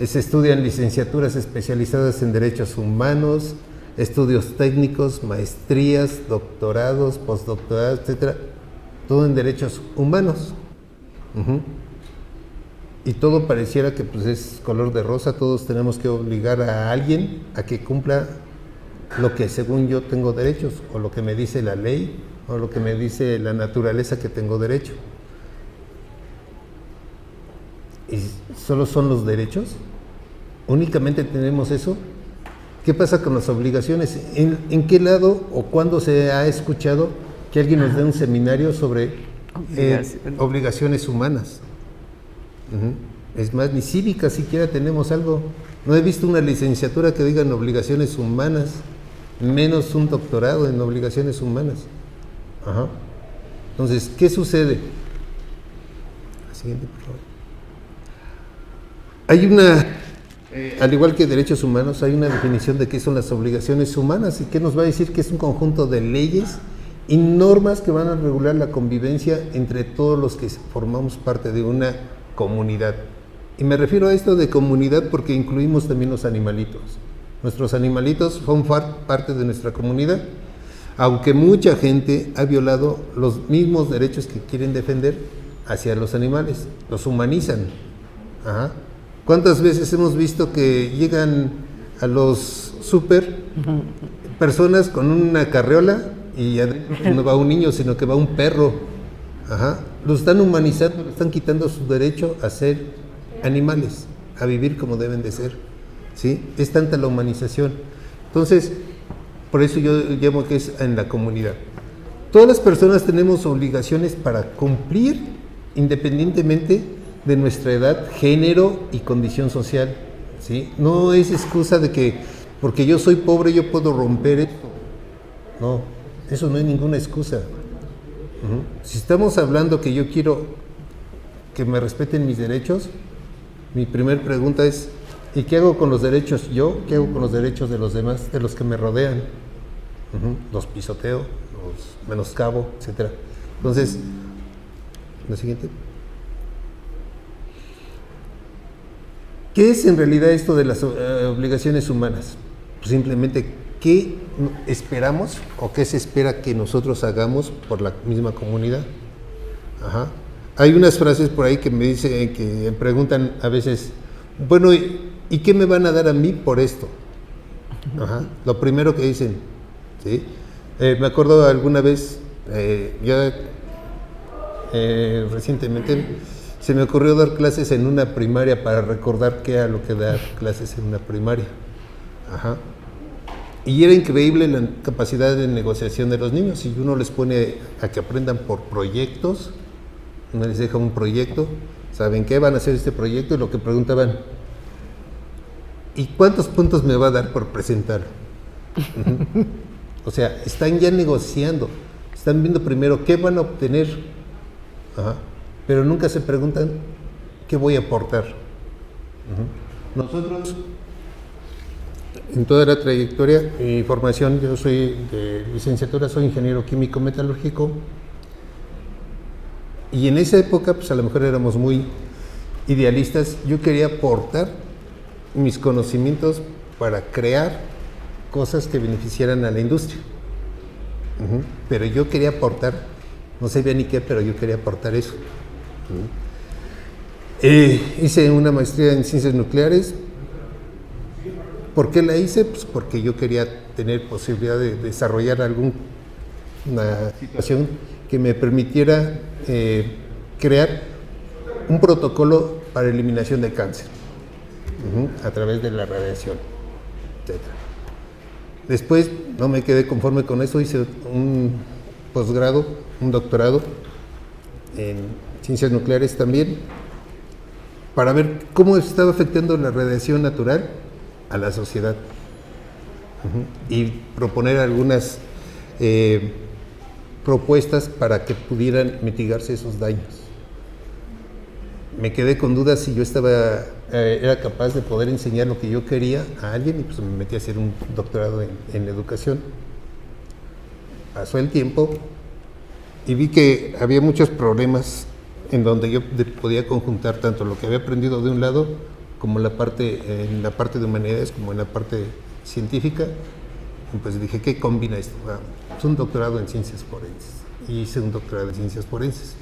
se estudian licenciaturas especializadas en derechos humanos, estudios técnicos, maestrías, doctorados, postdoctorados, etcétera, todo en derechos humanos. Y todo pareciera que pues es color de rosa, todos tenemos que obligar a alguien a que cumpla lo que según yo tengo derechos, o lo que me dice la ley, o lo que me dice la naturaleza que tengo derecho. ¿Y solo son los derechos? ¿Únicamente tenemos eso? ¿Qué pasa con las obligaciones? ¿En qué lado o cuándo se ha escuchado que alguien nos dé un seminario sobre obligaciones humanas. Es más, ni cívica siquiera tenemos algo. No he visto una licenciatura que diga en obligaciones humanas, menos un doctorado en obligaciones humanas. Ajá. Entonces, ¿qué sucede? La siguiente, por favor. Hay una, al igual que derechos humanos, hay una definición de qué son las obligaciones humanas y qué nos va a decir que es un conjunto de leyes y normas que van a regular la convivencia entre todos los que formamos parte de una comunidad. Y me refiero a esto de comunidad porque incluimos también los animalitos. Nuestros animalitos son parte de nuestra comunidad, aunque mucha gente ha violado los mismos derechos que quieren defender hacia los animales, los humanizan. Ajá. ¿Cuántas veces hemos visto que llegan a los súper personas con una carriola y adentro no va un niño, sino que va un perro? Ajá. Lo están humanizando, le están quitando su derecho a ser animales, a vivir como deben de ser. ¿Sí? Es tanta la humanización. Entonces, por eso yo llamo que es en la comunidad. Todas las personas tenemos obligaciones para cumplir independientemente de nuestra edad, género y condición social. ¿Sí? No es excusa de que porque yo soy pobre yo puedo romper esto. No, eso no es ninguna excusa. Si estamos hablando que yo quiero que me respeten mis derechos, mi primer pregunta es, ¿y qué hago con los derechos yo? ¿Qué hago con los derechos de los demás, de los que me rodean? Los pisoteo, los menoscabo, etc. Entonces, la siguiente. ¿Qué es en realidad esto de las obligaciones humanas? Pues simplemente, ¿qué esperamos o qué se espera que nosotros hagamos por la misma comunidad? Ajá. Hay unas frases por ahí que me dicen, que me preguntan a veces, bueno, ¿y qué me van a dar a mí por esto? Ajá. Lo primero que dicen, ¿sí? Me acuerdo alguna vez, recientemente, se me ocurrió dar clases en una primaria para recordar qué era lo que dar clases en una primaria. Ajá. Y era increíble la capacidad de negociación de los niños. Si uno les pone a que aprendan por proyectos, uno les deja un proyecto, saben qué van a hacer este proyecto y lo que preguntaban, ¿y cuántos puntos me va a dar por presentar? O sea, están ya negociando, están viendo primero qué van a obtener, ajá, pero nunca se preguntan qué voy a aportar. Nosotros, en toda la trayectoria y formación, yo soy de licenciatura, soy ingeniero químico metalúrgico, y en esa época, pues a lo mejor éramos muy idealistas. Yo quería aportar mis conocimientos para crear cosas que beneficiaran a la industria. Pero yo quería aportar, no sabía ni qué, pero yo quería aportar eso. Hice una maestría en ciencias nucleares. ¿Por qué la hice? Pues porque yo quería tener posibilidad de desarrollar alguna situación que me permitiera crear un protocolo para eliminación de cáncer a través de la radiación, etc. Después no me quedé conforme con eso, hice un posgrado, un doctorado en ciencias nucleares también, para ver cómo estaba afectando la radiación natural a la sociedad y proponer algunas propuestas para que pudieran mitigarse esos daños. Me quedé con dudas si yo era capaz de poder enseñar lo que yo quería a alguien y pues me metí a hacer un doctorado en educación. Pasó el tiempo y vi que había muchos problemas en donde yo podía conjuntar tanto lo que había aprendido de un lado como en la parte de humanidades como en la parte científica. Y pues dije, ¿qué combina esto? Es un doctorado en ciencias forenses. Y hice un doctorado en ciencias forenses.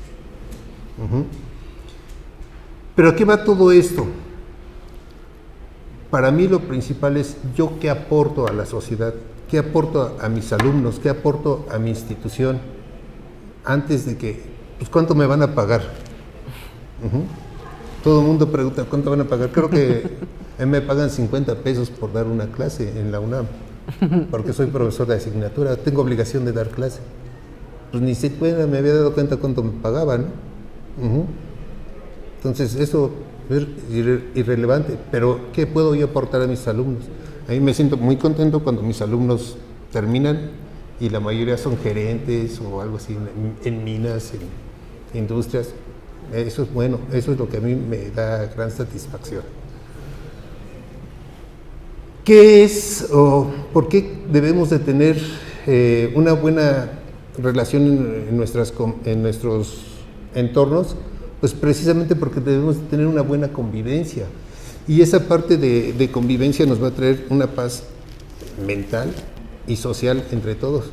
¿Pero a qué va todo esto? Para mí lo principal es yo qué aporto a la sociedad, qué aporto a mis alumnos, qué aporto a mi institución, antes de que, pues ¿cuánto me van a pagar? Todo el mundo pregunta, ¿cuánto van a pagar? Creo que me pagan 50 pesos por dar una clase en la UNAM, porque soy profesor de asignatura, tengo obligación de dar clase. pues ni siquiera me había dado cuenta cuánto me pagaban, ¿no? Entonces eso es irrelevante, pero ¿qué puedo yo aportar a mis alumnos? A mí me siento muy contento cuando mis alumnos terminan y la mayoría son gerentes o algo así en minas, en industrias. Eso es bueno, eso es lo que a mí me da gran satisfacción. ¿Qué es o por qué debemos de tener una buena relación en nuestros entornos? Pues precisamente porque debemos de tener una buena convivencia. Y esa parte de convivencia nos va a traer una paz mental y social entre todos.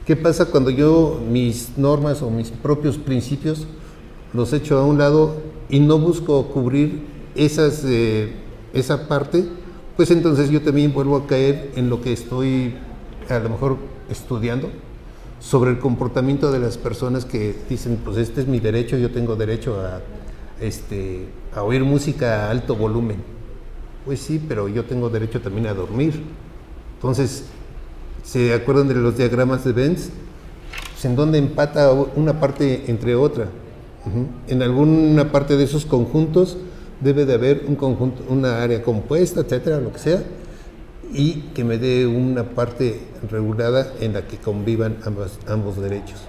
¿Qué pasa cuando yo mis normas o mis propios principios los echo a un lado y no busco cubrir esa parte? Pues entonces yo también vuelvo a caer en lo que estoy a lo mejor estudiando sobre el comportamiento de las personas que dicen, pues este es mi derecho, yo tengo derecho a oír música a alto volumen. Pues sí, pero yo tengo derecho también a dormir. Entonces, ¿se acuerdan de los diagramas de Venn? Pues, ¿en dónde empata una parte entre otra? En alguna parte de esos conjuntos debe de haber un conjunto, una área compuesta, etcétera, lo que sea, y que me dé una parte regulada en la que convivan ambos derechos.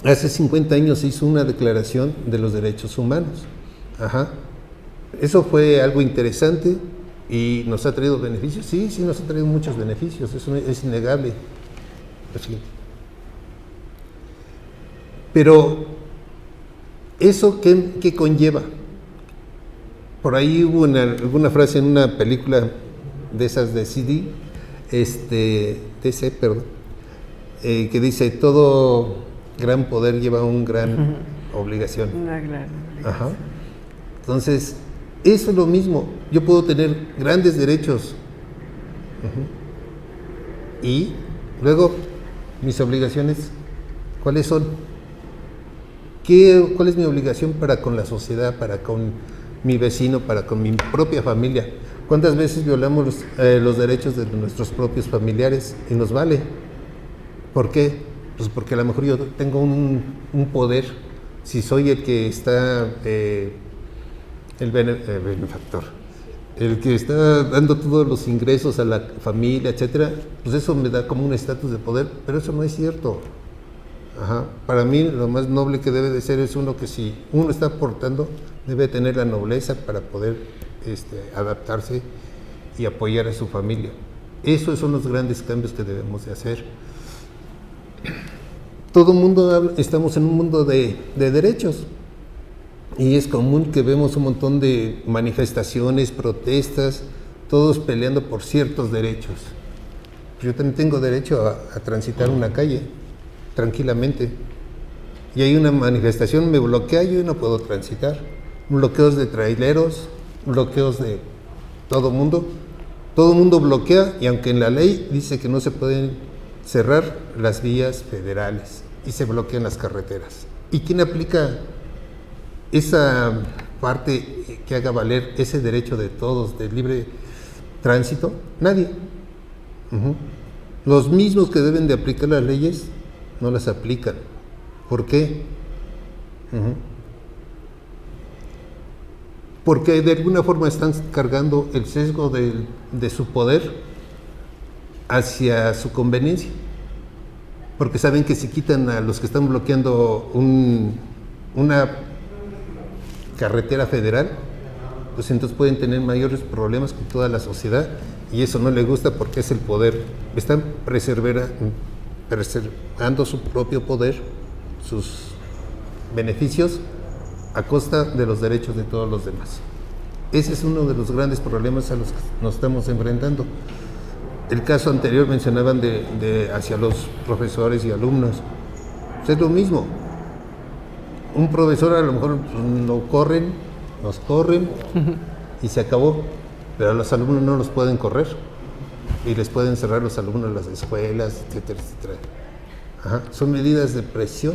Hace 50 años se hizo una declaración de los derechos humanos. Eso fue algo interesante y nos ha traído beneficios. Sí, nos ha traído muchos beneficios, eso es innegable. Pues sí. Pero, ¿eso qué conlleva? Por ahí hubo alguna frase en una película de esas de DC, perdón, que dice, todo gran poder lleva una gran obligación. Una gran obligación. Entonces, eso es lo mismo. Yo puedo tener grandes derechos. Y luego, mis obligaciones, ¿cuáles son? ¿Cuál es mi obligación para con la sociedad, para con mi vecino, para con mi propia familia? ¿Cuántas veces violamos los derechos de nuestros propios familiares y nos vale? ¿Por qué? Pues porque a lo mejor yo tengo un poder, si soy el que está, el benefactor, el que está dando todos los ingresos a la familia, etcétera, pues eso me da como un estatus de poder, pero eso no es cierto. Para mí lo más noble que debe de ser es uno que si uno está aportando, debe tener la nobleza para poder adaptarse y apoyar a su familia. Esos son los grandes cambios que debemos de hacer. Todo mundo estamos en un mundo de derechos y es común que vemos un montón de manifestaciones, protestas, todos peleando por ciertos derechos. Yo también tengo derecho a transitar una calle tranquilamente y hay una manifestación, me bloquea, yo no puedo transitar. Bloqueos de traileros, bloqueos de todo mundo bloquea, y aunque en la ley dice que no se pueden cerrar las vías federales y se bloquean las carreteras. ¿Y quién aplica esa parte que haga valer ese derecho de todos de libre tránsito? Nadie. Los mismos que deben de aplicar las leyes no las aplican. ¿Por qué? Porque de alguna forma están cargando el sesgo de su poder hacia su conveniencia. Porque saben que si quitan a los que están bloqueando una carretera federal, pues entonces pueden tener mayores problemas con toda la sociedad, y eso no les gusta porque es el poder. Están preservando su propio poder, sus beneficios, a costa de los derechos de todos los demás. Ese es uno de los grandes problemas a los que nos estamos enfrentando. El caso anterior mencionaban hacia los profesores y alumnos. Pues es lo mismo. Un profesor a lo mejor nos corren y se acabó, pero a los alumnos no los pueden correr y les pueden cerrar los alumnos las escuelas, etcétera, etcétera. Son medidas de presión,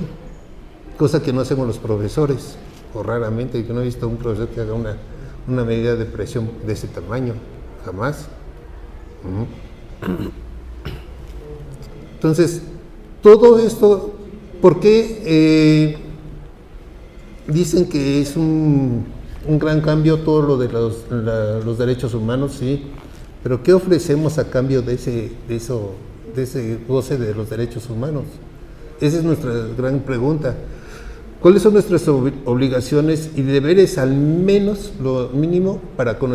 cosa que no hacemos los profesores, o raramente. Yo no he visto a un profesor que haga una medida de presión de ese tamaño, jamás. Entonces, todo esto, ¿por qué dicen que es un gran cambio todo lo de los derechos humanos? Sí, pero ¿qué ofrecemos a cambio de ese goce de los derechos humanos? Esa es nuestra gran pregunta. ¿Cuáles son nuestras obligaciones y deberes, al menos lo mínimo, para con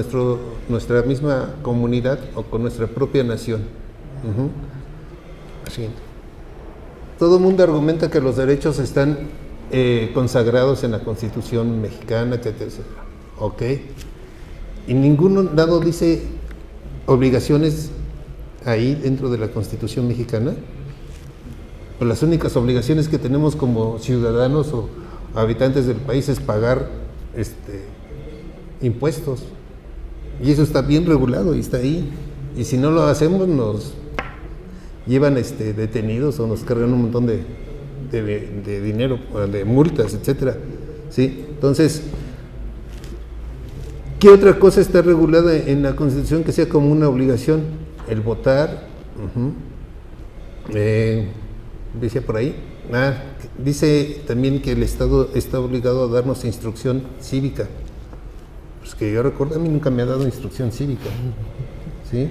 nuestra misma comunidad o con nuestra propia nación? Así. Todo el mundo argumenta que los derechos están consagrados en la Constitución mexicana, etc. ¿Ok? Y ningún lado dice obligaciones ahí dentro de la Constitución mexicana. Pues las únicas obligaciones que tenemos como ciudadanos o habitantes del país es pagar impuestos. Y eso está bien regulado y está ahí. Y si no lo hacemos, nos llevan detenidos o nos cargan un montón de dinero, de multas, etcétera. ¿Sí? Entonces, ¿qué otra cosa está regulada en la Constitución que sea como una obligación? El votar. Decía por ahí. Dice también que el Estado está obligado a darnos instrucción cívica. Pues que yo recuerdo, a mí nunca me ha dado instrucción cívica. ¿Sí?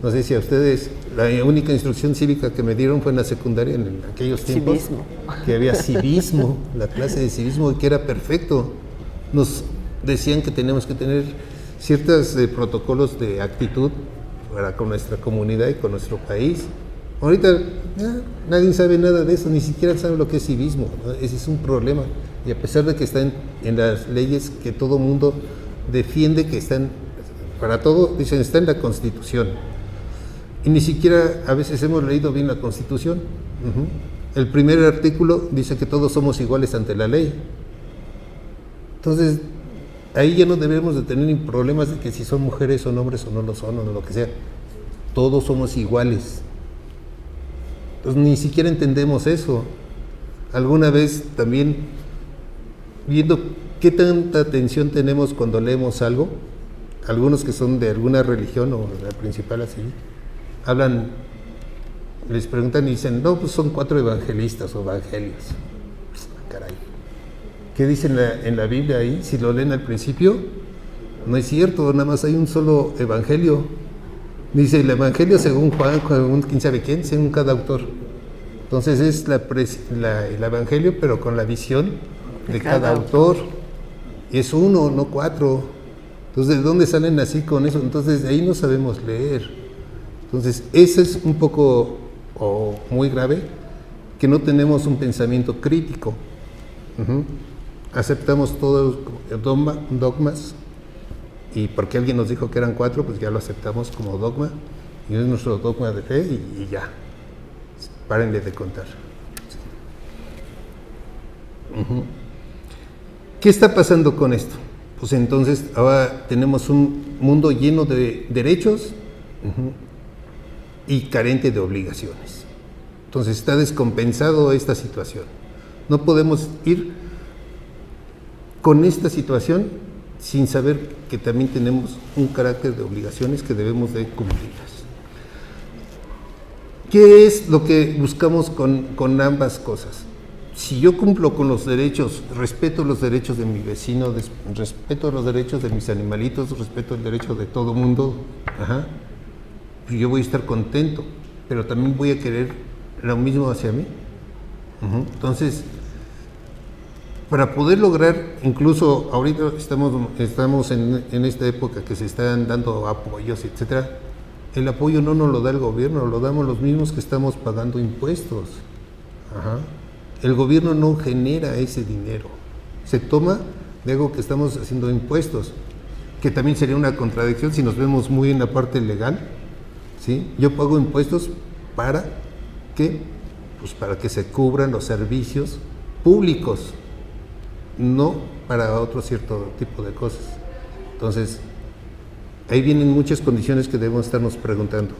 No sé si a ustedes, la única instrucción cívica que me dieron fue en la secundaria, en aquellos tiempos. Civismo. Que había civismo, la clase de civismo, que era perfecto. Nos decían que tenemos que tener ciertos protocolos de actitud para con nuestra comunidad y con nuestro país. Ahorita nadie sabe nada de eso, ni siquiera sabe lo que es civismo, ¿no? Ese es un problema. Y a pesar de que están en las leyes que todo mundo defiende, que están para todo, dicen, está en la Constitución. Y ni siquiera a veces hemos leído bien la Constitución. El primer artículo dice que todos somos iguales ante la ley. Entonces, ahí ya no debemos de tener problemas de que si son mujeres, son hombres o no lo son, o lo que sea. Todos somos iguales. Entonces, ni siquiera entendemos eso. Alguna vez también, viendo qué tanta atención tenemos cuando leemos algo, algunos que son de alguna religión o la principal así, hablan, les preguntan y dicen, no, pues son 4 evangelistas o evangelios. Caray. ¿Qué dice en la Biblia ahí? Si lo leen al principio, no es cierto, nada más hay un solo evangelio. Dice el evangelio según Juan, según quién sabe quién, según cada autor. Entonces es el evangelio, pero con la visión de cada autor. Es 1, no 4. Entonces, ¿de dónde salen así con eso? Entonces, de ahí no sabemos leer. Entonces, eso es un poco o muy grave, que no tenemos un pensamiento crítico. Aceptamos todos dogmas, y porque alguien nos dijo que eran 4, pues ya lo aceptamos como dogma, y es nuestro dogma de fe, y ya. Párenle de contar. ¿Qué está pasando con esto? Pues entonces ahora tenemos un mundo lleno de derechos y carente de obligaciones. Entonces está descompensado esta situación. No podemos ir con esta situación sin saber que también tenemos un carácter de obligaciones que debemos de cumplirlas. ¿Qué es lo que buscamos con ambas cosas? Si yo cumplo con los derechos, respeto los derechos de mi vecino, respeto los derechos de mis animalitos, respeto el derecho de todo mundo, pues yo voy a estar contento, pero también voy a querer lo mismo hacia mí. Entonces, para poder lograr, incluso ahorita estamos en esta época que se están dando apoyos, etcétera. El apoyo no nos lo da el gobierno, lo damos los mismos que estamos pagando impuestos. El gobierno no genera ese dinero, se toma de algo que estamos haciendo impuestos, que también sería una contradicción si nos vemos muy en la parte legal, ¿sí? Yo pago impuestos ¿para qué? Pues para que se cubran los servicios públicos, no para otro cierto tipo de cosas. Entonces, ahí vienen muchas condiciones que debemos estarnos preguntando.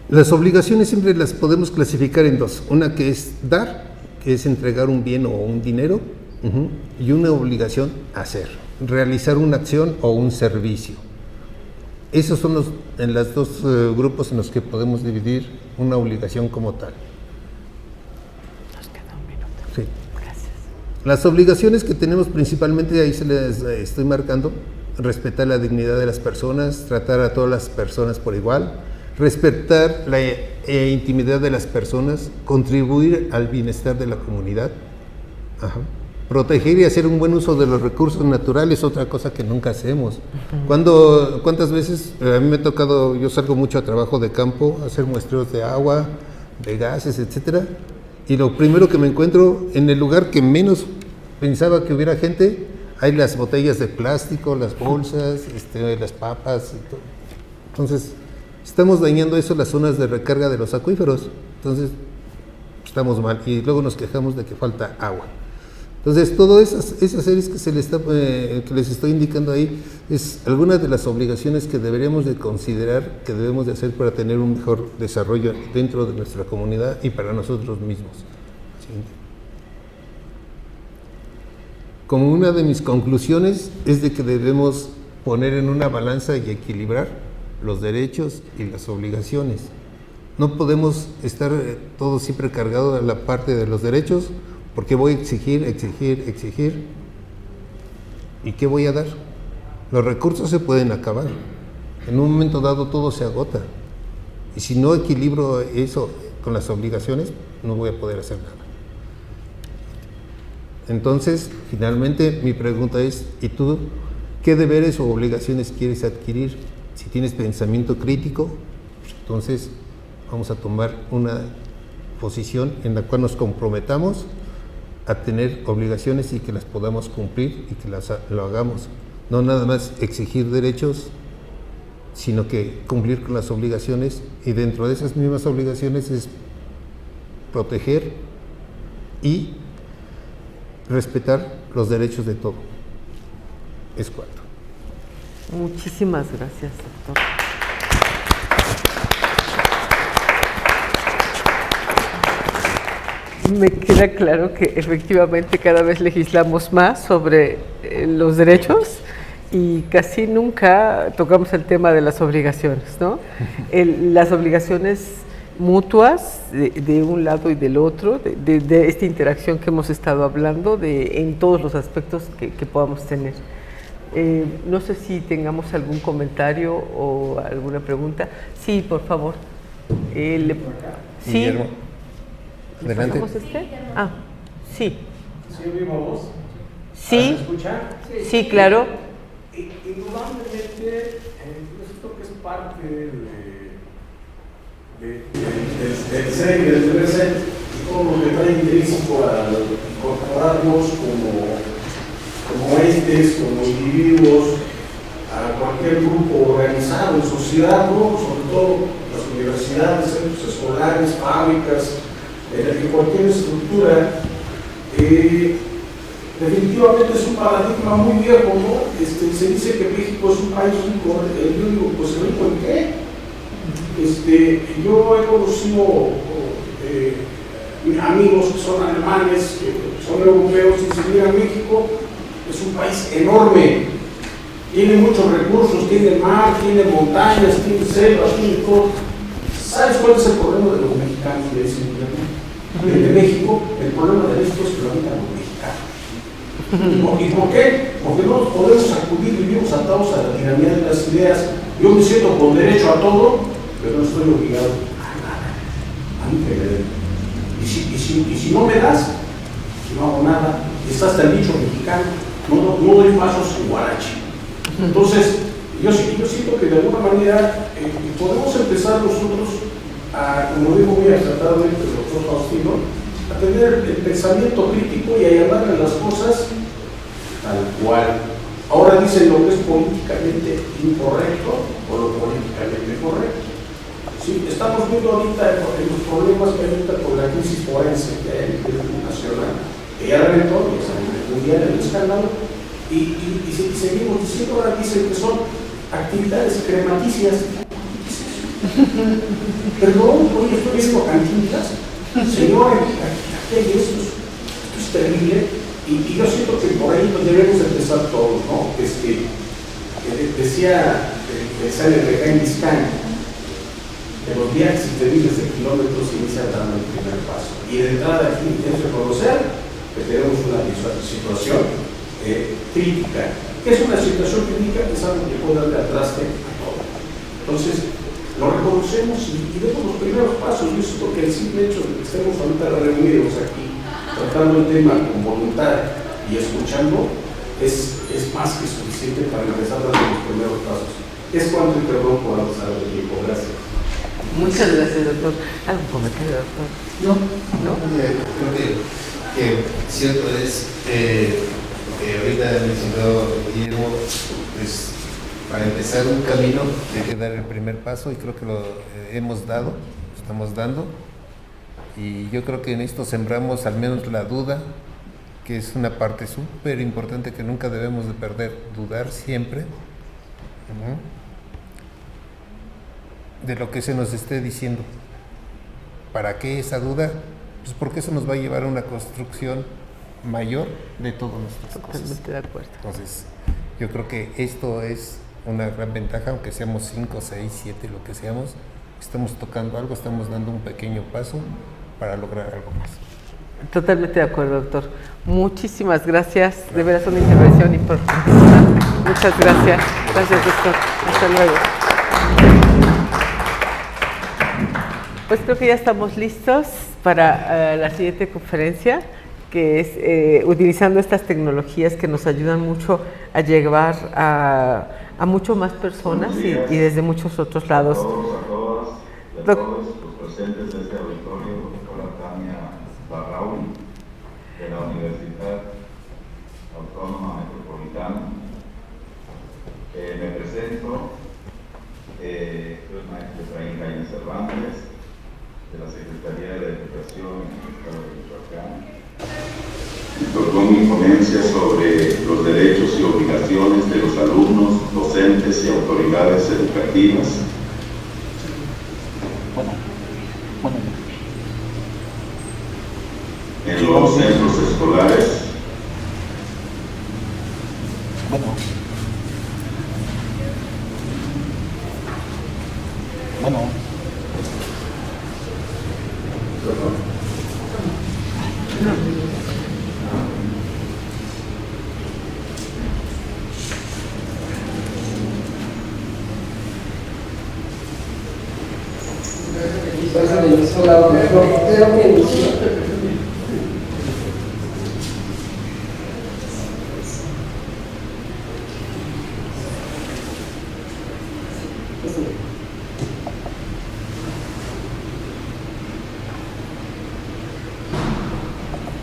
Las obligaciones siempre las podemos clasificar en dos. Una que es dar, que es entregar un bien o un dinero, y una obligación hacer, realizar una acción o un servicio. Esos son en los dos grupos en los que podemos dividir una obligación como tal. Nos queda un minuto. Sí. Gracias. Las obligaciones que tenemos principalmente, ahí se les estoy marcando: respetar la dignidad de las personas, tratar a todas las personas por igual, respetar la intimidad de las personas, contribuir al bienestar de la comunidad, proteger y hacer un buen uso de los recursos naturales, otra cosa que nunca hacemos. ¿Cuántas veces a mí me ha tocado, yo salgo mucho a trabajo de campo, a hacer muestreos de agua, de gases, etcétera, y lo primero que me encuentro, en el lugar que menos pensaba que hubiera gente, hay las botellas de plástico, las bolsas, las papas y todo. Entonces, estamos dañando eso, las zonas de recarga de los acuíferos. Entonces, estamos mal. Y luego nos quejamos de que falta agua. Entonces, todas esas series que les estoy indicando ahí, es algunas de las obligaciones que deberíamos de considerar, que debemos de hacer para tener un mejor desarrollo dentro de nuestra comunidad y para nosotros mismos. Siguiente. Como una de mis conclusiones es de que debemos poner en una balanza y equilibrar los derechos y las obligaciones. No podemos estar todo siempre cargado de la parte de los derechos, porque voy a exigir. ¿Y qué voy a dar? Los recursos se pueden acabar. En un momento dado todo se agota. Y si no equilibro eso con las obligaciones, no voy a poder hacer nada. Entonces, finalmente, mi pregunta es: ¿y tú qué deberes o obligaciones quieres adquirir? Si tienes pensamiento crítico, entonces vamos a tomar una posición en la cual nos comprometamos a tener obligaciones y que las podamos cumplir y que lo hagamos. No nada más exigir derechos, sino que cumplir con las obligaciones, y dentro de esas mismas obligaciones es proteger y respetar los derechos de todo. Es cuanto. Muchísimas gracias, doctor. Me queda claro que efectivamente cada vez legislamos más sobre los derechos y casi nunca tocamos el tema de las obligaciones, ¿no? Las obligaciones mutuas de un lado y del otro, de esta interacción que hemos estado hablando, en todos los aspectos que podamos tener. No sé si tengamos algún comentario o alguna pregunta. Sí, por favor. Sí. Guillermo. Adelante. Ah, sí. ¿Sí viva voz? Sí. ¿Me escuchan? Sí, claro. Indudablemente, yo siento que es parte del ser y del deber ser, y todo lo que trae intrínseco al incorporarnos como entes, como individuos, a cualquier grupo organizado en sociedad, ¿no? Sobre todo las universidades, centros escolares, fábricas, cualquier estructura. Definitivamente es un paradigma muy viejo, ¿no? Se dice que México es un país rico. Yo digo, pues ¿rico en qué? Yo he conocido amigos que son alemanes, que son europeos, y dicen: mira, México es un país enorme, tiene muchos recursos, tiene mar, tiene montañas, tiene selvas, tiene todo. ¿Sabes cuál es el problema de los mexicanos? Le dicen, de México, el problema de esto es que lo habitan los mexicanos. ¿Y por qué? Porque no nos podemos acudir, vivimos atados a la tiranía de las ideas. Yo me siento con derecho a todo, pero no estoy obligado a nada, a mí que me den. Y si no me das, no hago nada. Está hasta el dicho mexicano: no doy pasos en guarache. Entonces, yo siento que de alguna manera podemos empezar nosotros a, como digo muy acertadamente el doctor Faustino, a tener el pensamiento crítico y a llamarle las cosas tal cual. Ahora dicen lo que es políticamente incorrecto o lo políticamente correcto. Sí, estamos viendo ahorita los problemas que hay ahorita con la crisis forense que hay a nivel nacional, que ya reventó, ya es a nivel mundial el escándalo, y seguimos diciendo, ahora dicen que son actividades crematicias. Perdón, hoy estoy viendo cantinas. Señores, aquí hay esto es terrible, y yo siento que por ahí debemos empezar todos, ¿no? Decía pensar en el Genghis Khan, de los viajes y de miles de kilómetros inicia dando el primer paso. Y de entrada aquí es reconocer que tenemos una situación crítica. ¿Qué es una situación crítica? Es algo que puede darle al traste a todo. Entonces, lo reconocemos y demos los primeros pasos. Yo siento que el simple hecho de que estemos ahorita reunidos aquí, tratando el tema con voluntad y escuchando, es más que suficiente para empezar a dar los primeros pasos. Es cuanto y perdón por avanzar el tiempo. Gracias. Muchas gracias, doctor. ¿Algún comentario, doctor? No. Creo que cierto es que ahorita mencionó Guillermo, pues para empezar un camino hay que dar el primer paso y creo que lo hemos dado, estamos dando, y yo creo que en esto sembramos al menos la duda, que es una parte súper importante que nunca debemos de perder, dudar siempre de lo que se nos esté diciendo. ¿Para qué esa duda? Pues porque eso nos va a llevar a una construcción mayor de todas nuestras cosas. Totalmente de acuerdo. Entonces, yo creo que esto es una gran ventaja, aunque seamos 5, 6, 7, lo que seamos, estamos tocando algo, estamos dando un pequeño paso para lograr algo más. Totalmente de acuerdo, doctor. Muchísimas gracias. De veras una intervención importante. Muchas gracias. Gracias, doctor. Hasta luego. Pues creo que ya estamos listos para la siguiente conferencia, que es utilizando estas tecnologías que nos ayudan mucho a llevar a mucho más personas y desde muchos otros lados. A todos los presentes de este auditorio, doctora Tania Larrauri, de la Universidad Autónoma Metropolitana. Me presento, soy el maestro Efraín Jaime Cervantes, de la Secretaría de Educación en el Estado de Michoacán. Tocó mi ponencia sobre los derechos y obligaciones de los alumnos, docentes y autoridades educativas. En los centros escolares.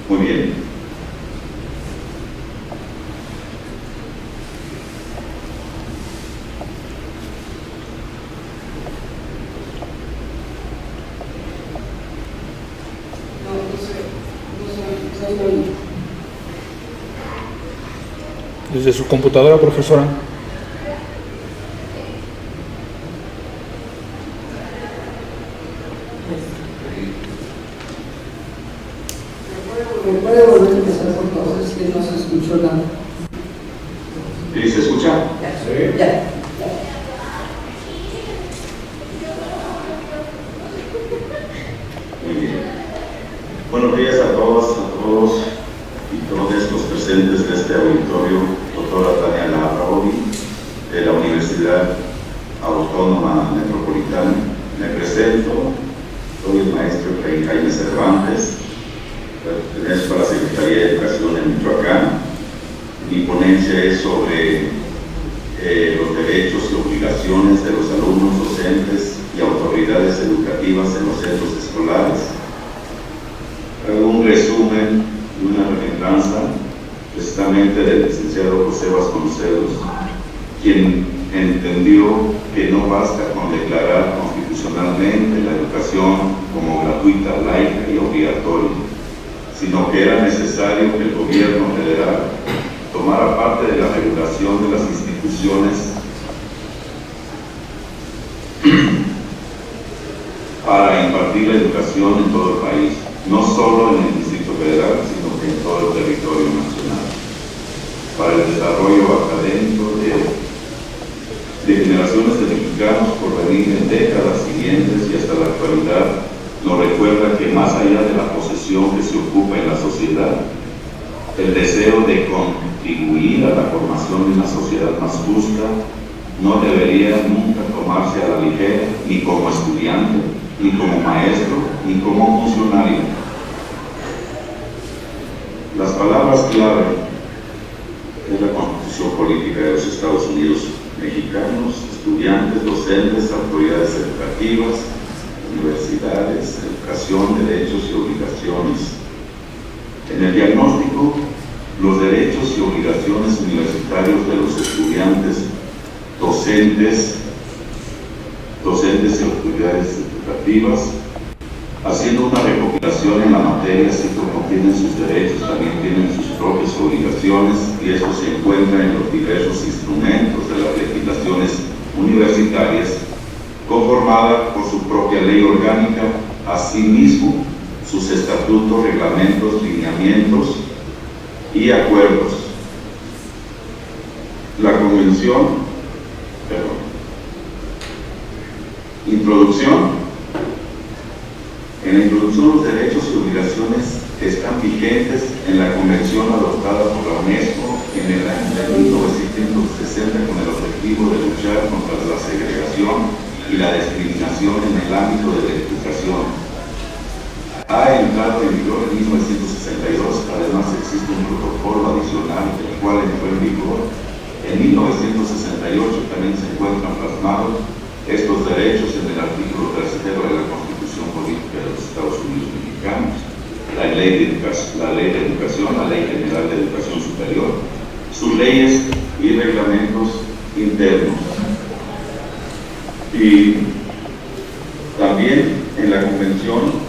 Muy bien. Desde su computadora, profesora. ¿Me puede volver a empezar, por favor? Es que no se escuchó nada. ¿Y se escucha? Sí. Ya. Muy bien. Buenos días a todos y todos los presentes de este auditorio. Doctora Tania Larrauri, de la Universidad Autónoma Metropolitana. Me presento, soy el maestro Efraín Jaime Cervantes, pertenezco a la Secretaría de Educación en Michoacán. Mi ponencia es sobre los derechos y obligaciones de los alumnos, docentes y autoridades educativas en los centros escolares. Hago un resumen y una remembranza precisamente del licenciado José Vasconcelos, quien entendió que no basta con declarar constitucionalmente la educación como gratuita, laica y obligatoria, sino que era necesario que el gobierno federal tomara parte de la regulación de las instituciones para impartir la educación en todo el país, no solo en el Distrito Federal, sino que en todo el territorio nacional, para el desarrollo académico de generaciones de mexicanos por venir en décadas siguientes y hasta la actualidad, nos recuerda que más allá de la posesión que se ocupa en la sociedad, el deseo de contribuir a la formación de una sociedad más justa no debería nunca tomarse a la ligera, ni como estudiante, ni como maestro, ni como funcionario. Las palabras clave de la Constitución Política de los Estados Unidos mexicanos: estudiantes, docentes, autoridades educativas, universidades, educación, derechos y obligaciones. En el diagnóstico, los derechos y obligaciones universitarios de los estudiantes, docentes y autoridades educativas, haciendo una recopilación en la materia, así como tienen sus derechos, también tienen sus propias obligaciones, y eso se encuentra en los diversos instrumentos de las legislaciones universitarias, conformada por su propia ley orgánica, asimismo sus estatutos, reglamentos, lineamientos y acuerdos. La Convención, Introducción. En la introducción, los derechos y obligaciones están vigentes en la Convención adoptada por la UNESCO en el año de 1960 con el objetivo de luchar contra la segregación y la discriminación en el ámbito de la educación. Ha entrado en vigor en 1962, además existe un protocolo adicional el cual entró en vigor en 1968. También se encuentran plasmados estos derechos en el artículo 3 de la Constitución Política de los Estados Unidos Mexicanos, la Ley de Educación, la Ley General de Educación Superior, sus leyes y reglamentos internos. Y también en la Convención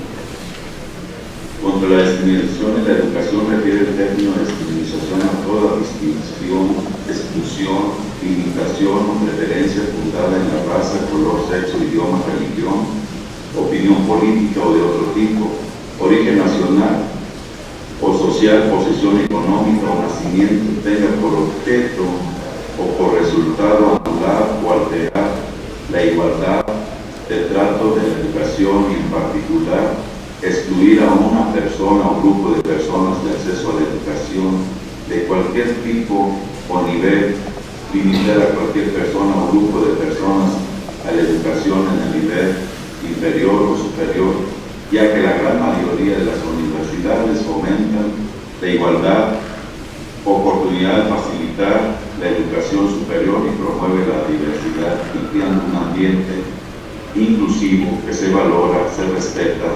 contra la discriminación en la educación refiere el término de discriminación a toda distinción, exclusión, limitación o preferencia fundada en la raza, color, sexo, idioma, religión, opinión política o de otro tipo, origen nacional o social, posición económica o nacimiento, tenga por objeto o por resultado anular o alterar la igualdad de trato de la educación y en particular excluir a una persona o grupo de personas de acceso a la educación de cualquier tipo o nivel, limitar a cualquier persona o grupo de personas a la educación en el nivel inferior o superior, ya que la gran mayoría de las universidades fomentan la igualdad, oportunidad de facilitar la educación superior y promueve la diversidad y creando un ambiente inclusivo que se valora, se respeta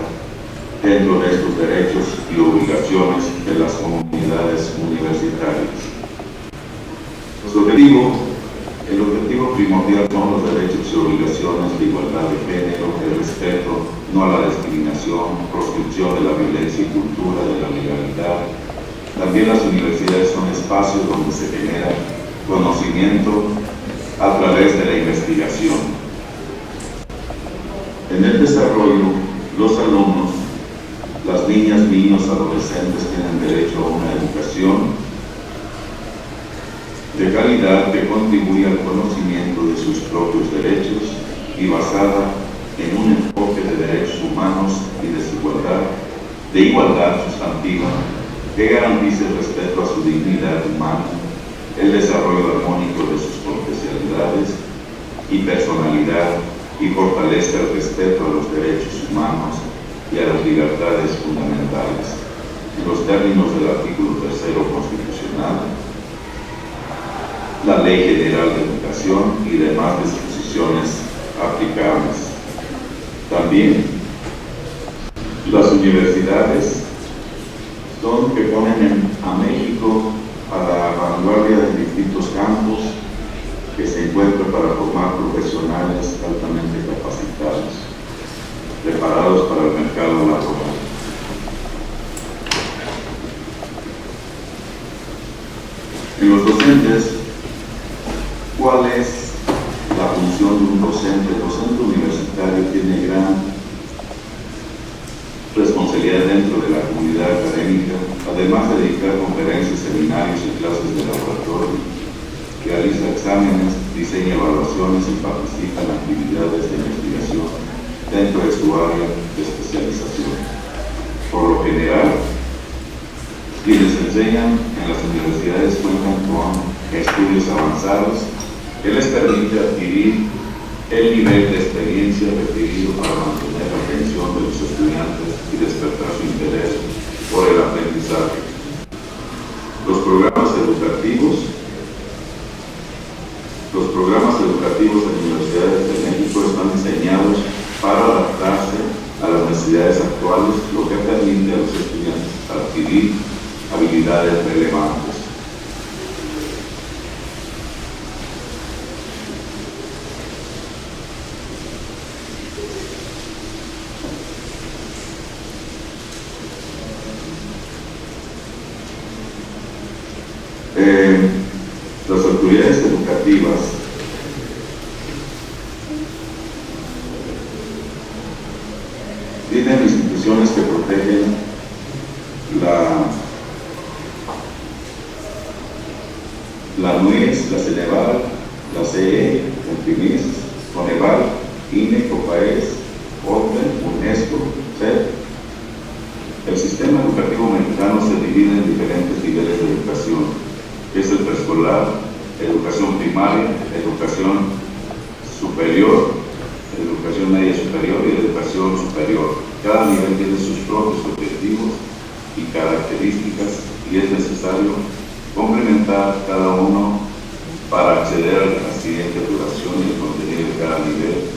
dentro de estos derechos y obligaciones de las comunidades universitarias. El objetivo primordial son los derechos y obligaciones de igualdad de género, el respeto, no a la discriminación, proscripción de la violencia y cultura de la legalidad. También las universidades son espacios donde se genera conocimiento a través de la investigación. En el desarrollo, los alumnos, las niñas, niños, adolescentes tienen derecho a una educación de calidad que contribuye al conocimiento de sus propios derechos y basada en un enfoque de derechos humanos y de igualdad sustantiva que garantice el respeto a su dignidad humana, el desarrollo armónico de sus potencialidades y personalidad y fortalezca el respeto a los derechos humanos y a las libertades fundamentales, en los términos del artículo 3 constitucional, la Ley General de Educación y demás disposiciones aplicables. También las universidades son que ponen a México a la vanguardia de distintos campos que se encuentran para formar profesionales altamente capacitados, preparados para el mercado laboral. En los docentes, ¿cuál es la función de un docente? El docente universitario tiene gran responsabilidad dentro de la comunidad académica, además de dictar conferencias, seminarios y clases de laboratorio, realiza exámenes, diseña evaluaciones y participa en actividades de investigación dentro de su área de especialización. Por lo general, quienes enseñan en las universidades cuentan con estudios avanzados que les permite adquirir el nivel de experiencia requerido para mantener la atención de los estudiantes y despertar su interés por el aprendizaje. Los programas educativos en universidades de México están diseñados para adaptarse a las necesidades actuales, lo que permite a los estudiantes adquirir habilidades relevantes. Las autoridades educativas tienen instituciones que protegen la NUES, la Ceneval, la CE, el PIMIS, Coneval, INE, COPAES, OCDE, UNESCO, CEP. El sistema educativo mexicano se divide en diferentes niveles de educación, que es el preescolar, educación primaria, educación superior, educación media superior y educación superior. Cada nivel tiene sus propios objetivos y características y es necesario complementar cada uno para acceder a la siguiente duración y el contenido de cada nivel,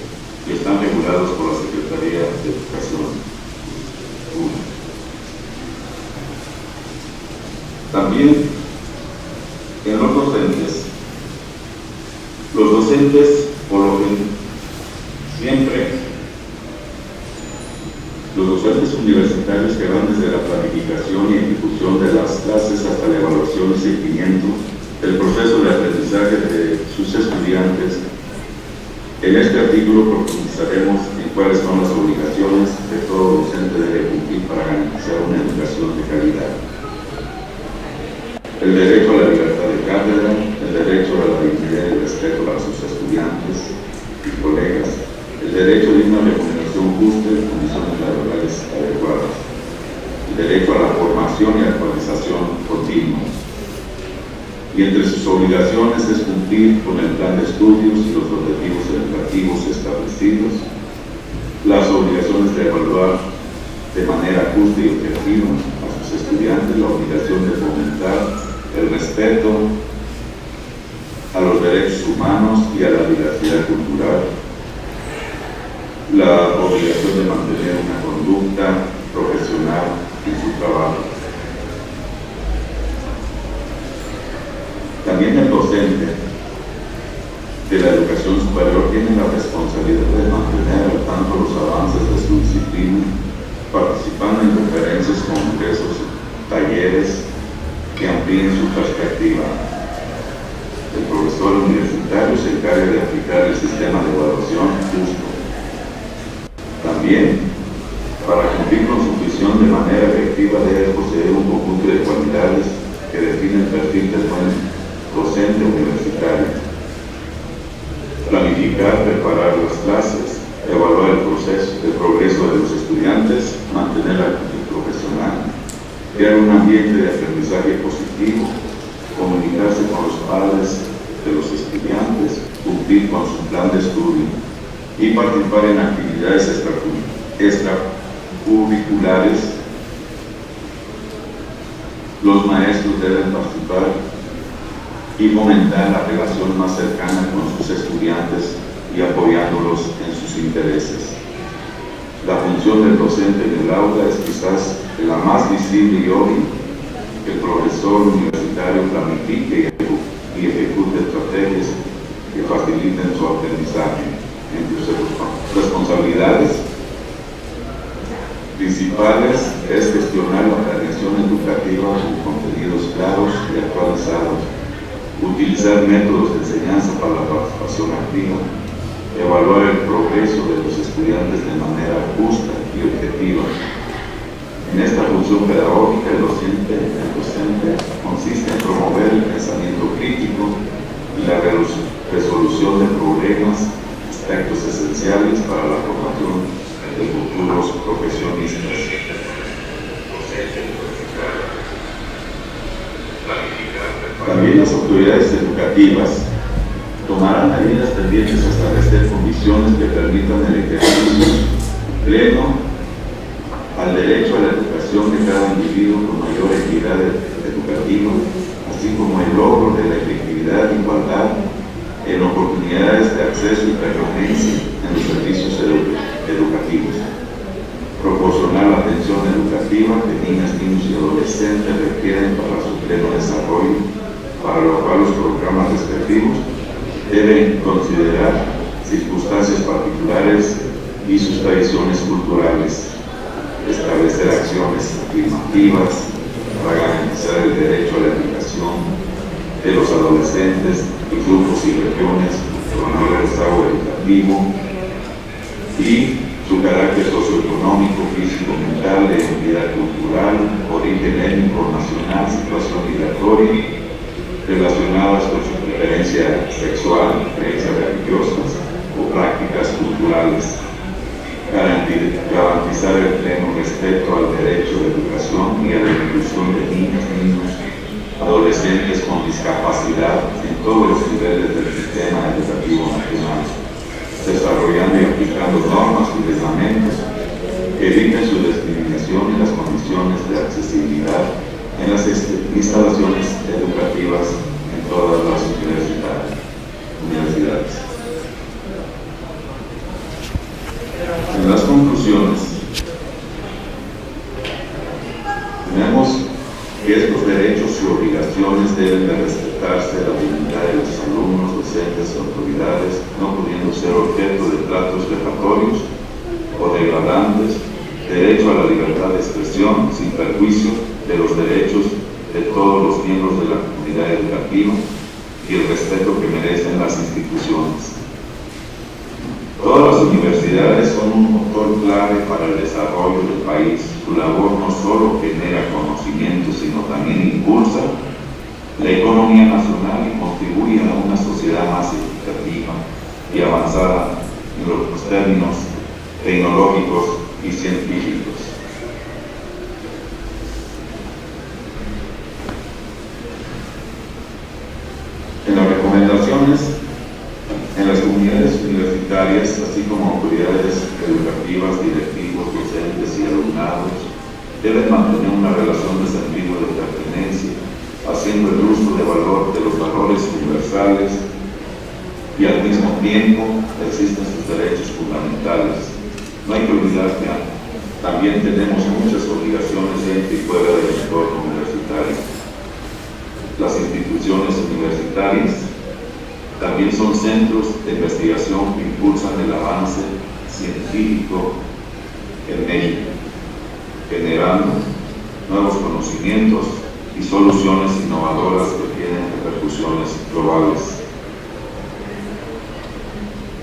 y están regulados por la Secretaría de Educación Pública. También en los docentes por lo que siempre los docentes universitarios que van desde la planificación y ejecución de las clases hasta la evaluación y seguimiento del proceso de aprendizaje de sus estudiantes. En este artículo profundizaremos en cuáles son las obligaciones que todo docente debe cumplir para garantizar una educación de calidad. El derecho a la libertad de cátedra, el derecho a la dignidad y respeto a sus estudiantes y colegas, el derecho a una remuneración justa y condiciones laborales adecuadas, el derecho a la formación y actualización continua. Y entre sus obligaciones es cumplir con el plan de estudios y los objetivos educativos establecidos, las obligaciones de evaluar de manera justa y objetiva a sus estudiantes, la obligación de fomentar el respeto a los derechos humanos y a la diversidad cultural, la obligación de mantener una conducta profesional en su trabajo. También el docente de la educación superior tiene la responsabilidad de mantener al tanto los avances de su disciplina, participando en conferencias, congresos, talleres que amplíen su perspectiva. El profesor universitario se encarga de aplicar el sistema de evaluación justo. También, para cumplir con su misión de manera efectiva, debe poseer un conjunto de cualidades que definen el perfil del buen docente universitario. Planificar, preparar las clases, evaluar el progreso de los estudiantes, mantener la actitud profesional, crear un ambiente de aprendizaje positivo, comunicarse con los padres de los estudiantes, cumplir con su plan de estudio y participar en actividades extracurriculares. Los maestros deben participar y fomentar la relación más cercana con sus estudiantes y apoyándolos en sus intereses. La función del docente en el aula es quizás la más visible y obvia, que el profesor universitario planifique y ejecute estrategias que faciliten su aprendizaje. Entre sus responsabilidades principales es gestionar la planeación educativa con contenidos claros y actualizados, utilizar métodos de enseñanza para la participación activa, evaluar el progreso de los estudiantes de manera justa y objetiva. En esta función pedagógica, el docente consiste en promover el pensamiento crítico y la resolución esenciales para la formación de futuros profesionistas. También las autoridades educativas tomarán medidas tendientes a establecer condiciones que permitan el ejercicio pleno al derecho a la educación de cada individuo con mayor equidad educativa, así como el logro de la efectividad e igualdad en oportunidades de acceso y permanencia en los servicios educativos. Proporcionar la atención educativa que niñas, niños y adolescentes requieren para su pleno desarrollo, para lo cual los programas respectivos deben considerar circunstancias particulares y sus tradiciones culturales, establecer acciones afirmativas para garantizar el derecho a la educación de los adolescentes y grupos y regiones con mayor estado educativo y su carácter socioeconómico, físico, mental, de identidad cultural, origen étnico, nacional, situación migratoria, relacionadas con su preferencia sexual, creencias religiosas o prácticas culturales. Garantizar el pleno respeto al derecho de educación y a la inclusión de niños, niños, adolescentes con discapacidad en todos los niveles del sistema educativo nacional, desarrollando y aplicando normas y reglamentos que eviten su discriminación y las condiciones de accesibilidad en las instalaciones educativas en todas las universidades. En las conclusiones, tenemos que estos derechos y obligaciones deben de respetarse la dignidad de los alumnos, docentes y autoridades, no pudiendo ser objeto de tratos vejatorios o degradantes, derecho a la libertad de expresión sin perjuicio de los derechos de todos los miembros de la comunidad educativa y el respeto que merecen las instituciones. Todas las universidades son un motor clave para el desarrollo del país. Su labor no solo genera conocimiento, sino también impulsa la economía nacional y contribuye a una sociedad más equitativa y avanzada en los términos tecnológicos y científicos. En las recomendaciones, en las comunidades universitarias, así como autoridades educativas, directivos, docentes y alumnados, deben mantener una relación de sentido de pertenencia, haciendo el uso de los valores universales y al mismo tiempo existen sus derechos fundamentales. No hay que olvidar que también tenemos muchas obligaciones dentro y fuera del entorno universitario. Las instituciones universitarias también son centros de investigación que impulsan el avance científico en México, generando nuevos conocimientos y soluciones innovadoras que tienen repercusiones globales.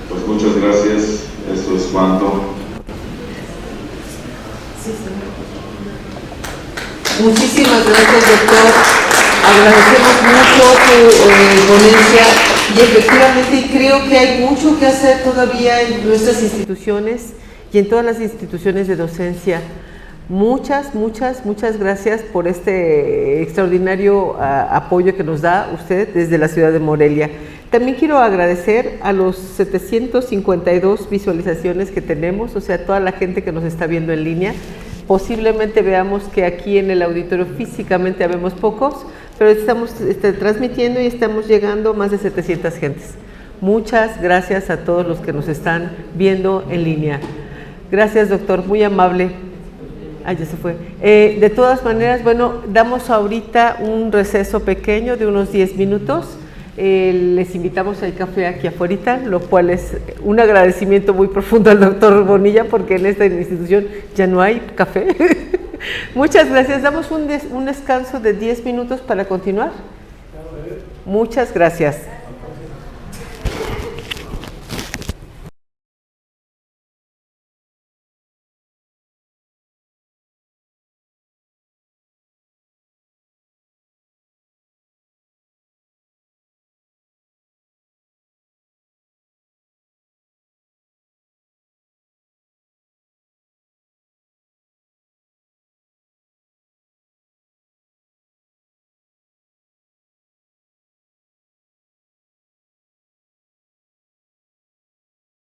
Pues muchas gracias, eso es cuanto. Muchísimas gracias, doctor. Agradecemos mucho tu ponencia y efectivamente creo que hay mucho que hacer todavía en nuestras instituciones y en todas las instituciones de docencia. Muchas gracias por este extraordinario apoyo que nos da usted desde la ciudad de Morelia. También quiero agradecer a los 752 visualizaciones que tenemos, o sea, toda la gente que nos está viendo en línea. Posiblemente veamos que aquí en el auditorio físicamente habemos pocos, pero estamos transmitiendo y estamos llegando a más de 700 gentes. Muchas gracias a todos los que nos están viendo en línea. Gracias, doctor, muy amable. Ah, ya se fue. De todas maneras, bueno, damos ahorita un receso pequeño de unos 10 minutos. Les invitamos al café aquí afuera, lo cual es un agradecimiento muy profundo al doctor Bonilla, porque en esta institución ya no hay café. Muchas gracias. Damos un descanso de 10 minutos para continuar. Muchas gracias.